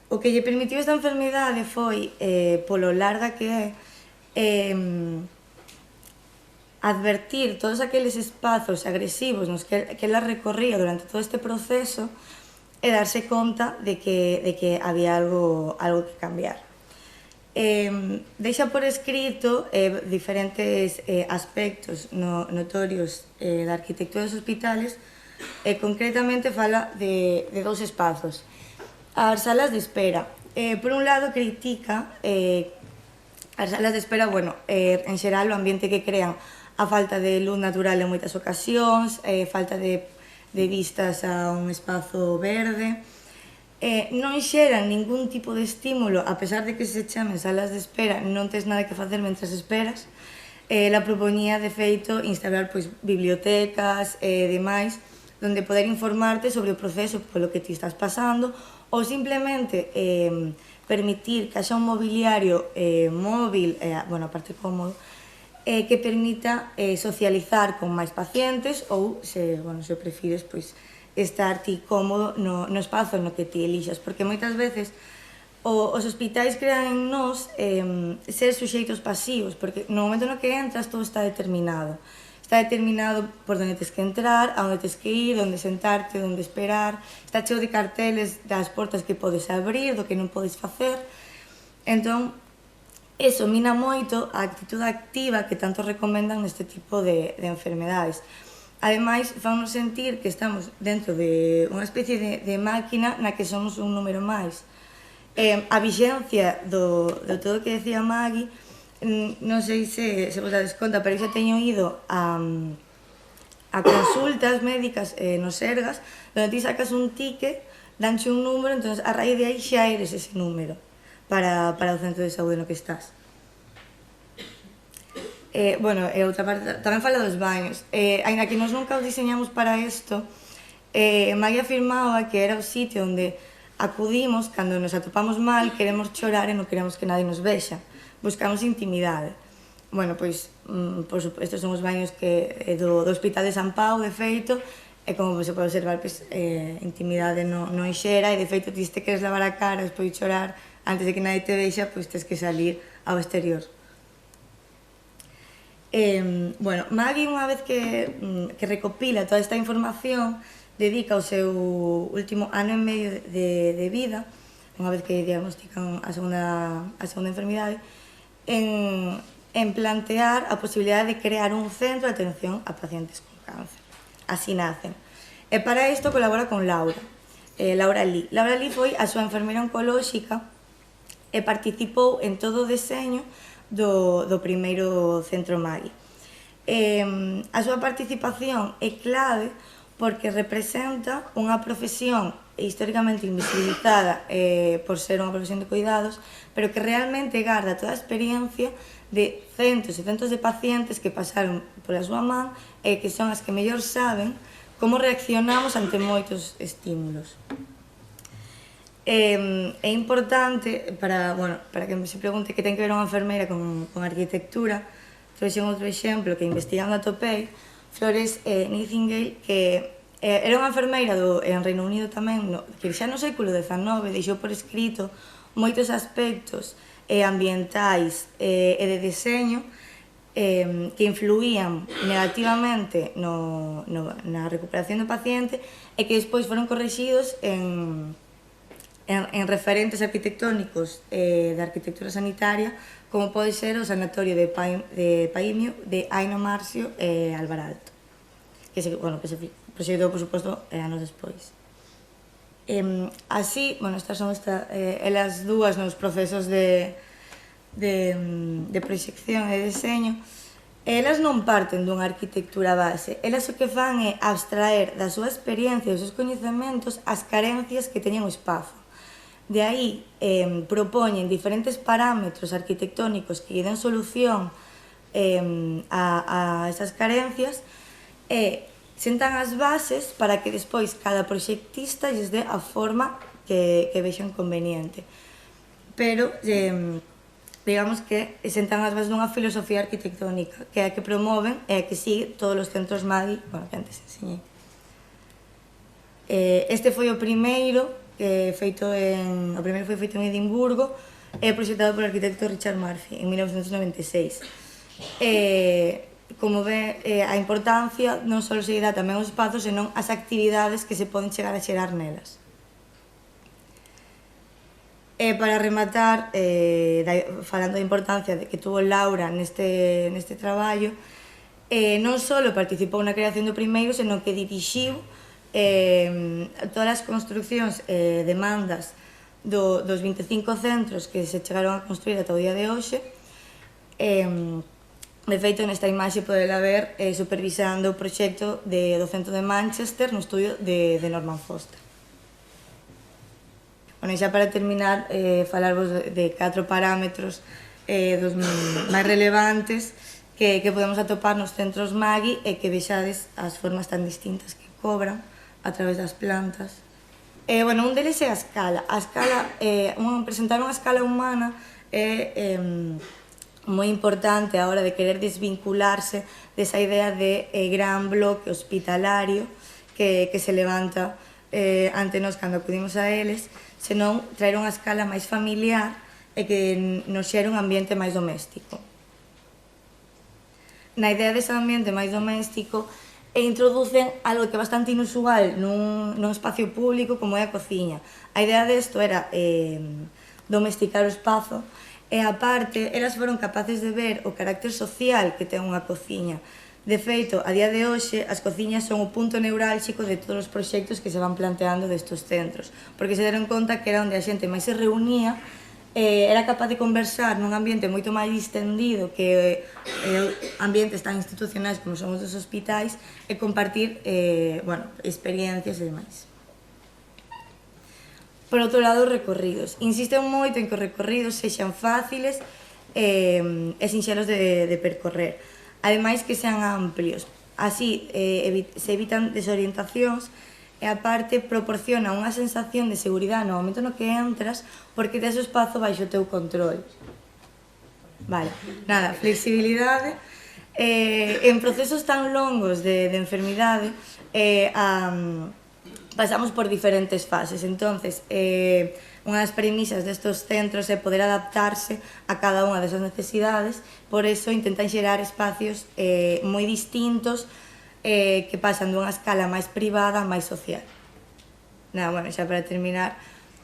O que lle permitiu esta enfermidade foi, polo larga que é, advertir todos aqueles espazos agresivos nos que ela recorría durante todo este proceso e darse conta de que había algo que cambiar. Deixa por escrito diferentes aspectos notorios da arquitectura dos hospitales e concretamente fala de 2 espazos. As salas de espera. Por un lado critica as salas de espera, bueno, en xeral o ambiente que crean, a falta de luz natural en moitas ocasións, falta de vistas a un espazo verde, non xeran ningún tipo de estímulo, a pesar de que se chamen salas de espera, non tens nada que facer mentras esperas. La propoñía, de feito, instalar bibliotecas e demais, donde poder informarte sobre o proceso polo que ti estás pasando, ou simplemente permitir que haxa un mobiliario móvil, bueno, aparte cómodo, que permita socializar con máis pacientes ou, se o prefires, estar ti cómodo no espazo no que ti elixas, porque moitas veces os hospitais crean en nós ser suxeitos pasivos, porque no momento no que entras todo está determinado. Está determinado por onde tens que entrar, a onde tens que ir, onde sentarte, onde esperar. Está cheo de carteles das portas que podes abrir, do que non podes facer. Entón, eso mina moito a actitude activa que tanto recomendan neste tipo de enfermedades. Ademais, fannos sentir que estamos dentro de unha especie de máquina na que somos un número máis. A vixencia do todo o que decía Maggie, non sei se vos dades conta, pero eu xa teño ido a consultas médicas nos Sergas, onde ti sacas un ticket, danche un número, entón a raíz de aí xa eres ese número para o centro de saúde no que estás. Bueno, e outra parte, tamén fala dos baños. Ainda que nós nunca os diseñamos para isto, Maggie afirmaba que era o sitio onde acudimos cando nos atopamos mal, queremos chorar e non queremos que nadie nos vexa. Buscamos intimidade. Bueno, pois, por suposto, estes son os baños do Hospital de San Pau, de feito, e como se pode observar, intimidade non xera, e de feito, ti te queres lavar a cara despois de chorar, antes de que nadie te vexa, pois tens que salir ao exterior. Bueno, Maggie, unha vez que recopila toda esta información, dedica o seu último ano e medio de vida, unha vez que diagnostican a segunda enfermidade, en plantear a posibilidade de crear un centro de atención a pacientes con cáncer. Así nacen. E para isto colabora con Laura Lee. Laura Lee foi a súa enfermeira oncolóxica e participou en todo o deseño do primeiro centro Maggie. A súa participación é clave porque representa unha profesión históricamente invisibilizada por ser unha profesión de cuidados, pero que realmente garda toda a experiencia de centos e centos de pacientes que pasaron pola súa man e que son as que mellor saben como reaccionamos ante moitos estímulos. É importante, para que se pregunte que ten que ver unha enfermeira con arquitectura, trouxe outro exemplo que investigando atopei, Florence Nightingale, que era unha enfermeira en Reino Unido tamén, que xa no século XIX deixou por escrito moitos aspectos ambientais e de deseño que influían negativamente na recuperación do paciente e que despois foron corrixidos en referentes arquitectónicos de arquitectura sanitaria, como pode ser o sanatorio de Paimio, de Aino Marcio e Alvaralto, que se proxectou, por suposto, anos despois. Así, estas son elas dúas nos procesos de proxección e deseño, Elas non parten dunha arquitectura base, elas o que fan é abstraer da súa experiencia e dos seus coñecementos as carencias que teñen o espazo. De aí propoñen diferentes parámetros arquitectónicos que lle den solución a esas carencias e sentan as bases para que despois cada proxectista lles dé a forma que vexan conveniente. Pero digamos que sentan as bases dunha filosofía arquitectónica que é a que promoven e a que sigue todos os centros MAGI, bueno, que antes enseñei. Este foi o primeiro o primeiro foi feito en Edimburgo e proxectado polo arquitecto Richard Murphy en 1996. Como ve, a importancia non só se dá tamén aos espazos, senón as actividades que se poden chegar a xerar nelas. Para rematar, falando da importancia que tuvo Laura neste traballo, non só participou na creación do primeiro, senón que dirixiu todas as construccións demandas dos 25 centros que se chegaron a construir ata o día de hoxe. De feito, nesta imaxe podela ver supervisando o proxecto do centro de Manchester no estudio de Norman Foster. Bueno, xa para terminar, falarvos de 4 parámetros dos máis relevantes que podemos atopar nos centros MAGI e que vexades as formas tan distintas que cobran a través das plantas. Bueno, un deles é a escala. Presentar unha escala humana é moi importante a hora de querer desvincularse desa idea de gran bloque hospitalario que se levanta ante nós cando acudimos a eles, senón traer unha escala máis familiar e que nos xere un ambiente máis doméstico. Na idea dese ambiente máis doméstico introducen algo que é bastante inusual nun espacio público como é a cociña. A idea desto era domesticar o espazo e, aparte, elas foron capaces de ver o carácter social que ten unha cociña. De feito, a día de hoxe, as cociñas son o punto neurálxico de todos os proxectos que se van planteando destes centros, porque se deron conta que era onde a xente máis se reunía, era capaz de conversar nun ambiente moito máis distendido que ambientes tan institucionais como son os dos hospitais e compartir experiencias e demais. Por outro lado, os recorridos. Insisten moito en que os recorridos sexan fáciles e sinxelos de percorrer. Ademais, que sean amplios. Así se evitan desorientacións e, aparte, proporciona unha sensación de seguridade no momento no que entras porque tes o espazo baixo o teu control. Vale, nada, flexibilidade. En procesos tan longos de enfermidade pasamos por diferentes fases. Entonces, unha das premisas destes centros é poder adaptarse a cada unha desas necesidades, por eso intentan xerar espacios moi distintos que pasan dunha escala máis privada a máis social. Nada, bueno, xa para terminar,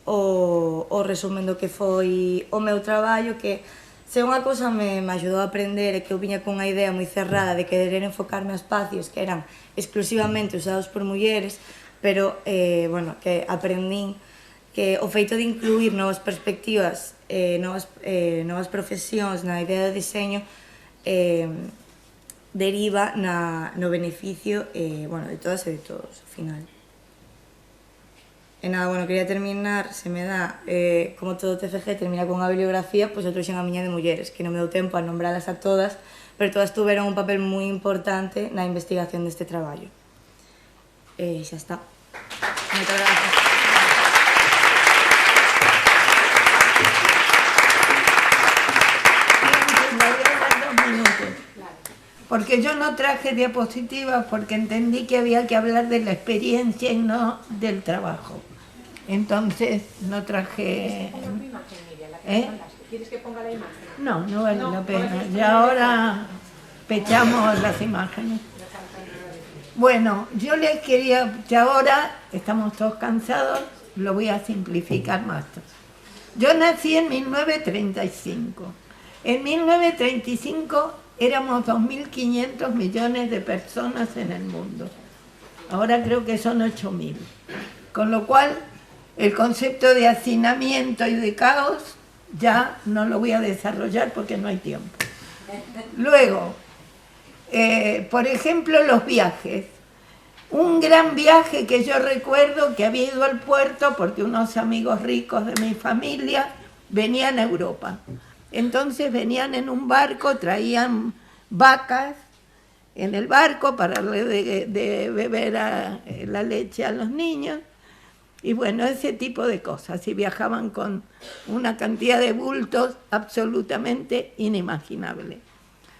o resumen do que foi o meu traballo, que se unha cousa me axudou a aprender é que eu viña con unha idea moi cerrada de querer enfocarme a espacios que eran exclusivamente usados por mulleres, pero, bueno, que aprendín que o feito de incluir novas perspectivas, novas profesións na idea de diseño deriva no beneficio de todas e de todos, ao final. E nada, bueno, quería terminar, se me dá, como todo TFG termina con unha bibliografía, pois eu trouxen a miña de mulleres, que non me deu tempo a nombralas a todas, pero todas tuveron un papel moi importante na investigación deste traballo. Xa está. Moitas gracias. Porque yo no traje diapositivas porque entendí que había que hablar de la experiencia y no del trabajo. Entonces no traje... ¿Quieres que ponga la imagen? No, no vale la pena. Y ahora pechamos las imágenes. Bueno, yo les quería... que ahora estamos todos cansados, lo voy a simplificar más. Yo nací en 1935. En 1935... éramos 2.500 millones de personas en el mundo. Ahora creo que son 8.000. Con lo cual, el concepto de hacinamiento y de caos ya no lo voy a desarrollar porque no hay tiempo. Luego, Por ejemplo, los viajes. Un gran viaje que yo recuerdo, que había ido al puerto porque unos amigos ricos de mi familia venían a Europa. Entonces venían en un barco, traían vacas en el barco para darle de beber la leche a los niños. Y bueno, ese tipo de cosas. Y viajaban con una cantidad de bultos absolutamente inimaginable.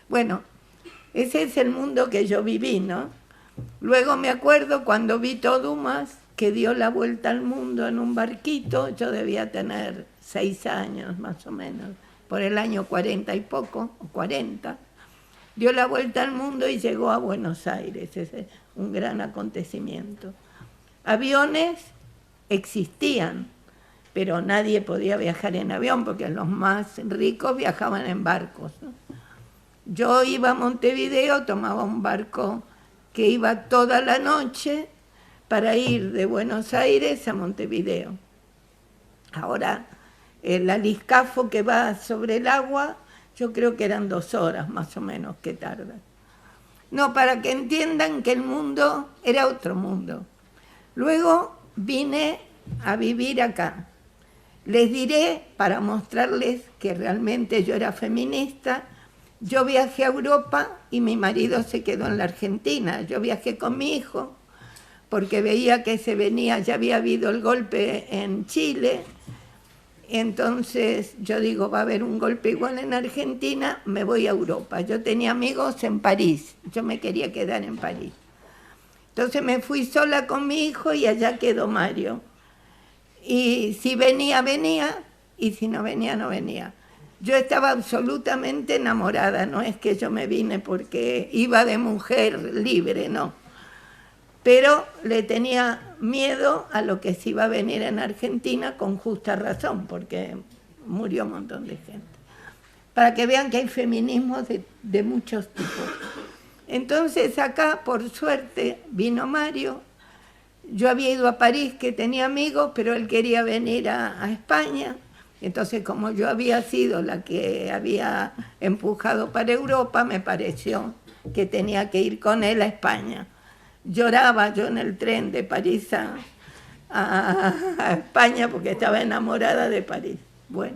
Bueno, ese es el mundo que yo viví, ¿no? Luego me acuerdo cuando Vito Dumas, que dio la vuelta al mundo en un barquito, yo debía tener 6 años más o menos, por el año 40 y poco, o 40, dio la vuelta al mundo y llegó a Buenos Aires. Ese es un gran acontecimiento. Aviones existían, pero nadie podía viajar en avión porque los más ricos viajaban en barcos, ¿no? Yo iba a Montevideo, tomaba un barco que iba toda la noche para ir de Buenos Aires a Montevideo. Ahora, el aliscafo que va sobre el agua, yo creo que eran 2 horas más o menos que tarda. No, para que entiendan que el mundo era otro mundo. Luego vine a vivir acá. Les diré, para mostrarles que realmente yo era feminista, yo viajé a Europa y mi marido se quedó en la Argentina. Yo viajé con mi hijo porque veía que se venía, ya había habido el golpe en Chile. Entonces yo digo, va a haber un golpe igual en Argentina, me voy a Europa. Yo tenía amigos en París, yo me quería quedar en París. Entonces me fui sola con mi hijo y allá quedó Mario. Y si venía, venía, y si no venía, no venía. Yo estaba absolutamente enamorada, no es que yo me vine porque iba de mujer libre, no. Pero le tenía miedo a lo que se iba a venir en Argentina con justa razón, porque murió un montón de gente. Para que vean que hay feminismos de muchos tipos. Entonces acá, por suerte, vino Mario. Yo había ido a París, que tenía amigos, pero él quería venir a España. Entonces, como yo había sido la que había empujado para Europa, me pareció que tenía que ir con él a España. Lloraba yo en el tren de París a España porque estaba enamorada de París. Bueno,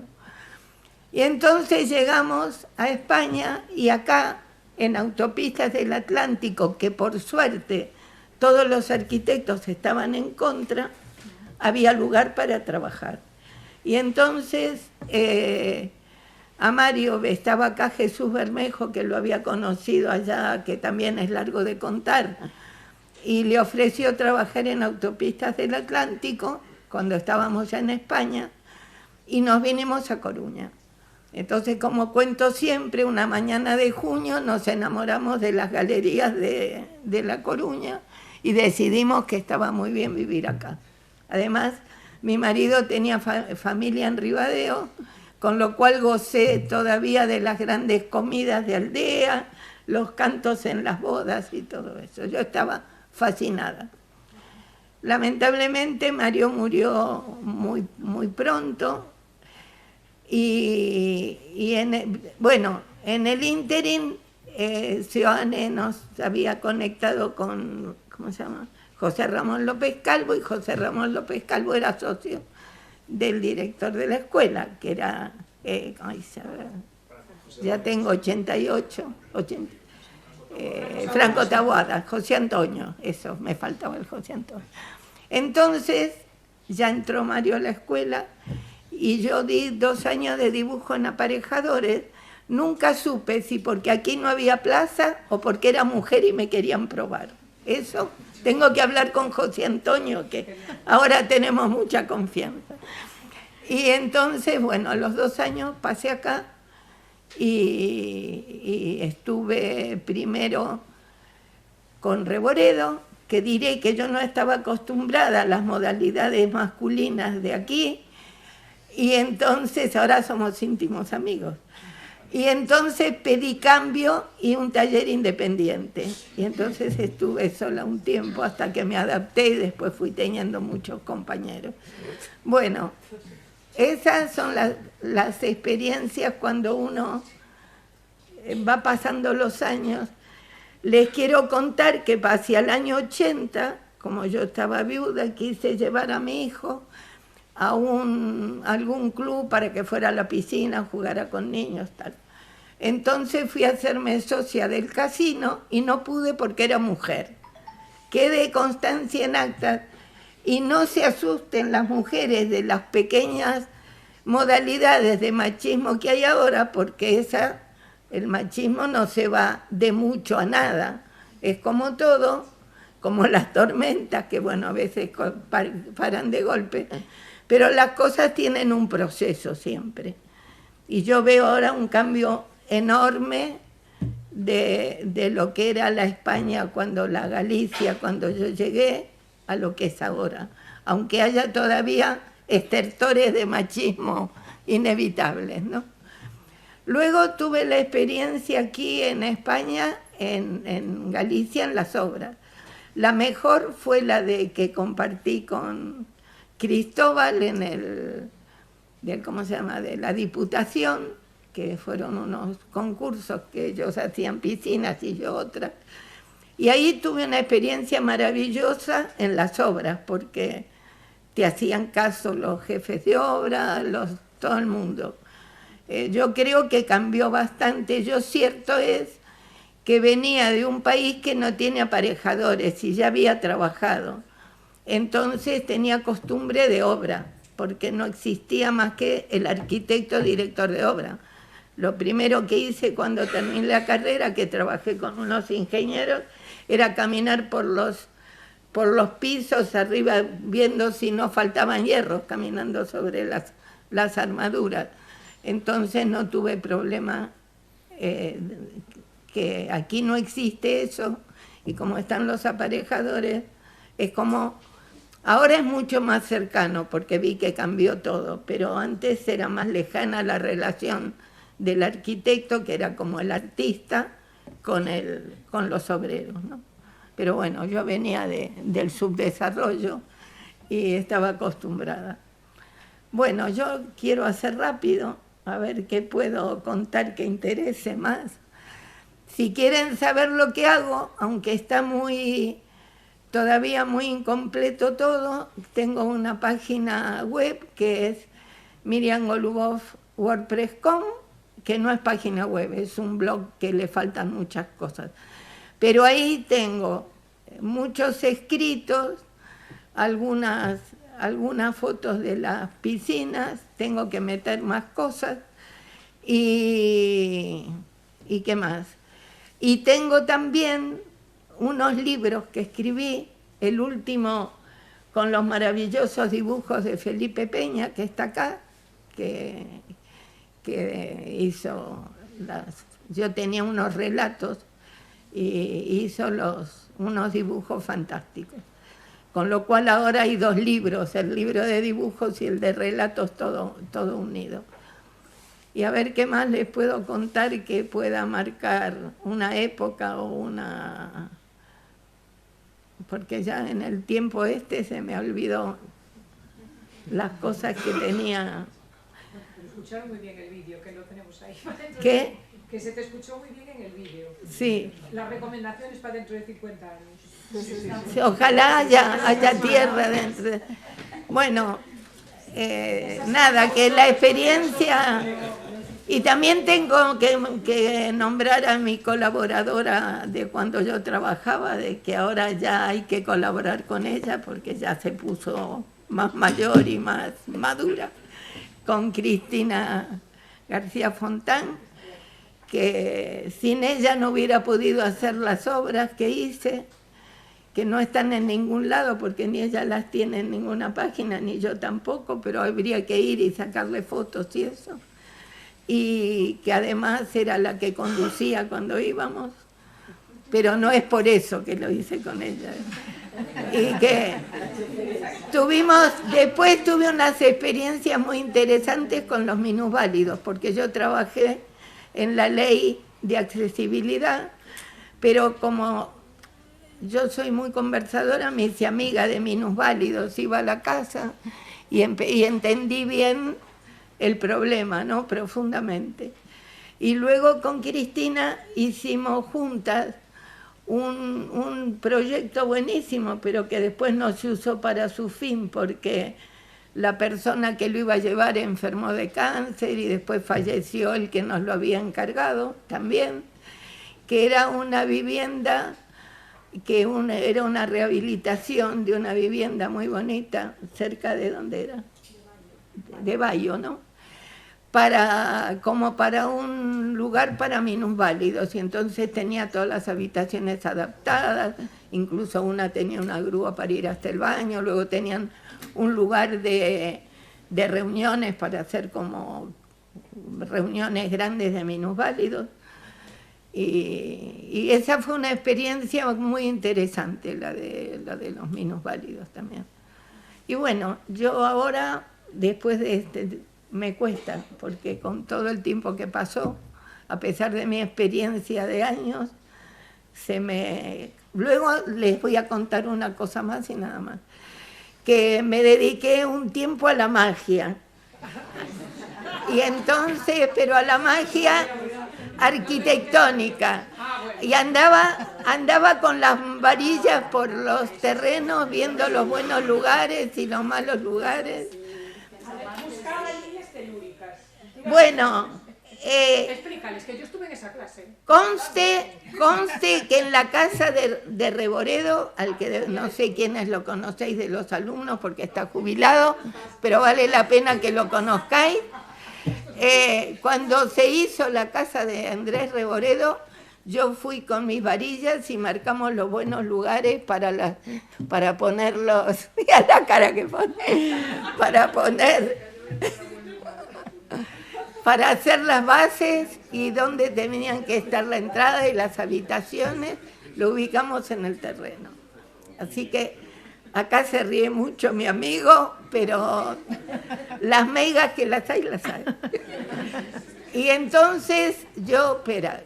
y entonces llegamos a España y acá, en Autopistas del Atlántico, que por suerte todos los arquitectos estaban en contra, había lugar para trabajar. Y entonces a Mario, estaba acá Jesús Bermejo, que lo había conocido allá, que también es largo de contar, y le ofreció trabajar en Autopistas del Atlántico, cuando estábamos ya en España, y nos vinimos a Coruña. Entonces, como cuento siempre, una mañana de junio nos enamoramos de las galerías de La Coruña y decidimos que estaba muy bien vivir acá. Además, mi marido tenía familia en Ribadeo, con lo cual gocé todavía de las grandes comidas de aldea, los cantos en las bodas y todo eso. Yo estaba fascinada. Lamentablemente Mario murió muy pronto y en el ínterin Seoane nos había conectado con, ¿cómo se llama?, José Ramón López Calvo, y José Ramón López Calvo era socio del director de la escuela, que era, ya tengo 88, Franco Taboada, José Antonio, eso, me faltaba el José Antonio. Entonces ya entró Mario a la escuela y yo di 2 años de dibujo en aparejadores. Nunca supe si porque aquí no había plaza o porque era mujer y me querían probar. Eso tengo que hablar con José Antonio, que ahora tenemos mucha confianza. Y entonces, bueno, a los 2 años pasé acá y estuve primero con Reboredo, que diré que yo no estaba acostumbrada a las modalidades masculinas de aquí, y entonces ahora somos íntimos amigos. Y entonces pedí cambio y un taller independiente. Y entonces estuve sola un tiempo hasta que me adapté y después fui teniendo muchos compañeros. Bueno, esas son las experiencias cuando uno va pasando los años. les quiero contar que hacia el año 80, como yo estaba viuda, quise llevar a mi hijo a algún club para que fuera a la piscina, jugara con niños, tal. Entonces fui a hacerme socia del casino y no pude porque era mujer. Quede constancia en actas y no se asusten las mujeres de las pequeñas modalidades de machismo que hay ahora, porque el machismo no se va de mucho a nada. Es como todo, como las tormentas, que bueno, a veces paran de golpe, pero las cosas tienen un proceso siempre. Y yo veo ahora un cambio enorme de lo que era la España la Galicia, cuando yo llegué, a lo que es ahora. Aunque haya todavía estertores de machismo inevitables, ¿no? Luego tuve la experiencia aquí en España, en Galicia, en las obras. La mejor fue la de que compartí con Cristóbal ¿cómo se llama?, de la Diputación, que fueron unos concursos que ellos hacían piscinas y yo otras. Y ahí tuve una experiencia maravillosa en las obras, porque te hacían caso los jefes de obra, todo el mundo. Yo creo que cambió bastante. Yo cierto es que venía de un país que no tiene aparejadores y ya había trabajado. Entonces tenía costumbre de obra, porque no existía más que el arquitecto director de obra. Lo primero que hice cuando terminé la carrera, que trabajé con unos ingenieros, era caminar por los pisos arriba, viendo si no faltaban hierros, caminando sobre las armaduras. Entonces no tuve problema, que aquí no existe eso, y como están los aparejadores, es como... Ahora es mucho más cercano, porque vi que cambió todo, pero antes era más lejana la relación del arquitecto, que era como el artista, con los obreros, ¿no? Pero bueno, yo venía del subdesarrollo y estaba acostumbrada. Bueno, yo quiero hacer rápido, a ver qué puedo contar que interese más. Si quieren saber lo que hago, aunque está todavía muy incompleto todo, tengo una página web que es miriamgolubov.wordpress.com, que no es página web, es un blog que le faltan muchas cosas. Pero ahí tengo muchos escritos, algunas fotos de las piscinas, tengo que meter más cosas, y ¿qué más? Y tengo también unos libros que escribí, el último con los maravillosos dibujos de Felipe Peña, que está acá, que hizo yo tenía unos relatos y hizo unos dibujos fantásticos. Con lo cual ahora hay 2 libros, el libro de dibujos y el de relatos, todo unido. Y a ver qué más les puedo contar que pueda marcar una época o una... Porque ya en el tiempo se me olvidó las cosas que tenía. Escucharon muy bien el vídeo, que lo tenemos ahí. ¿Qué? Que se te escuchó muy bien en el vídeo. Sí. Las recomendaciones para dentro de 50 años. Sí, ojalá haya tierra dentro. Bueno, nada, que la experiencia... Y también tengo que nombrar a mi colaboradora de cuando yo trabajaba, de que ahora ya hay que colaborar con ella porque ya se puso más mayor y más madura, con Cristina García Fontán, que sin ella no hubiera podido hacer las obras que hice, que no están en ningún lado porque ni ella las tiene en ninguna página, ni yo tampoco, pero habría que ir y sacarle fotos y eso. Y que además era la que conducía cuando íbamos, pero no es por eso que lo hice con ella. Y que después tuve unas experiencias muy interesantes con los minusválidos, porque yo trabajé en la ley de accesibilidad, pero como yo soy muy conversadora, me hice amiga de minusválidos, iba a la casa y entendí bien el problema, ¿no?, profundamente. Y luego con Cristina hicimos juntas un proyecto buenísimo, pero que después no se usó para su fin, porque la persona que lo iba a llevar enfermó de cáncer y después falleció el que nos lo había encargado también, que era una vivienda, era una rehabilitación de una vivienda muy bonita, cerca de donde era, de Bayo, ¿no? Como para un lugar para minusválidos, y entonces tenía todas las habitaciones adaptadas, incluso una tenía una grúa para ir hasta el baño, luego tenían un lugar de reuniones para hacer como reuniones grandes de minusválidos, y esa fue una experiencia muy interesante, la de los minusválidos también. Y bueno, yo ahora, después de me cuesta, porque con todo el tiempo que pasó, a pesar de mi experiencia de años, Luego les voy a contar una cosa más y nada más. Que me dediqué un tiempo a la magia. Y entonces, pero a la magia arquitectónica. Y andaba con las varillas por los terrenos, viendo los buenos lugares y los malos lugares. Bueno, explícales, que yo estuve en esa clase. Conste que en la casa de Reboredo, al que no sé quiénes lo conocéis de los alumnos porque está jubilado, pero vale la pena que lo conozcáis. Cuando se hizo la casa de Andrés Reboredo, yo fui con mis varillas y marcamos los buenos lugares para ponerlos, mira la cara que pone, para hacer las bases y dónde tenían que estar la entrada y las habitaciones, lo ubicamos en el terreno. Así que acá se ríe mucho mi amigo, pero las meigas que las hay. Y entonces yo,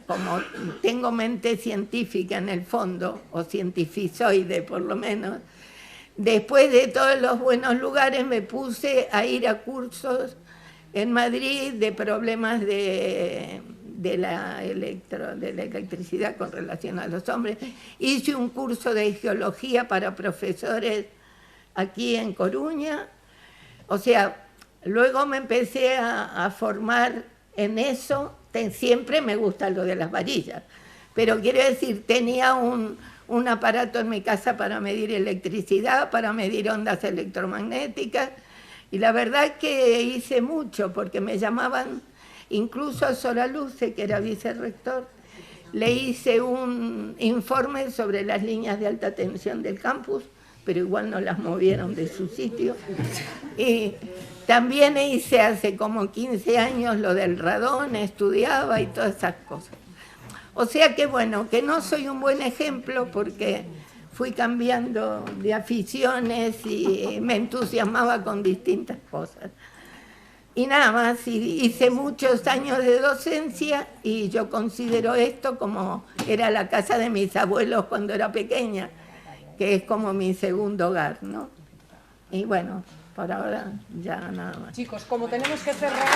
como tengo mente científica en el fondo, o cientificoide por lo menos, después de todos los buenos lugares me puse a ir a cursos en Madrid de problemas de la electricidad con relación a los hombres. Hice un curso de geología para profesores aquí en Coruña. O sea, luego me empecé a formar en eso. Siempre me gusta lo de las varillas, pero quiero decir, tenía un aparato en mi casa para medir electricidad, para medir ondas electromagnéticas, y la verdad es que hice mucho, porque me llamaban, incluso a Soraluce, que era vicerrector, le hice un informe sobre las líneas de alta tensión del campus, pero igual no las movieron de su sitio. Y también hice hace como 15 años lo del radón, estudiaba y todas esas cosas. O sea que bueno, que no soy un buen ejemplo porque fui cambiando de aficiones y me entusiasmaba con distintas cosas. Y nada más, hice muchos años de docencia y yo considero esto como era la casa de mis abuelos cuando era pequeña, que es como mi segundo hogar, ¿no? Y bueno, por ahora ya nada más. Chicos, como tenemos que cerrar...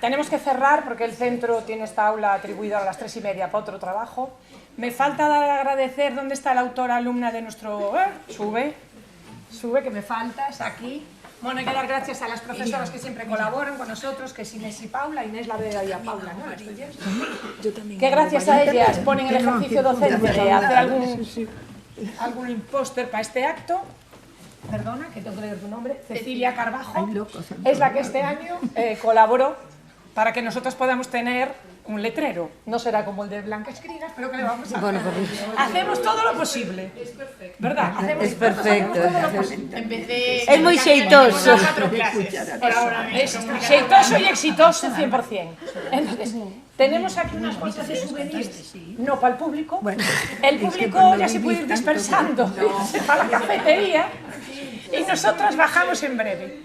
tenemos que cerrar porque el centro tiene esta aula atribuida a las 3:30 para otro trabajo. Me falta agradecer dónde está la autora alumna de nuestro... Sube, que me faltas aquí. Bueno, hay que dar gracias a las profesoras que siempre colaboran con nosotros, que es Inés y Paula. Inés la de ahí a Paula, ¿no? Yo también. Que gracias a ellas ponen el ejercicio docente de hacer algún póster para este acto. Perdona, que tengo que leer tu nombre. Cecilia Carbajo es la que este año colaboró para que nosotros podamos tener un letrero. No será como el de Blanca Escrigas, pero que le vamos a hacer. Hacemos todo lo posible. Es perfecto. ¿Verdad? Es perfecto. Es muy xeitoso. Es xeitoso y exitoso 100%. Entonces, tenemos aquí unas bolsas de souvenirs, no para el público. El público ya se puede ir dispersando para la cafetería y nosotros bajamos en breve.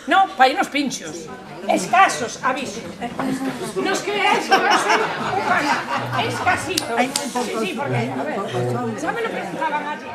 No, para irnos pinchos. Escasos, aviso. No os creáis que va a ser escasito. Sí, porque, a ver, ya me lo presentaban allí.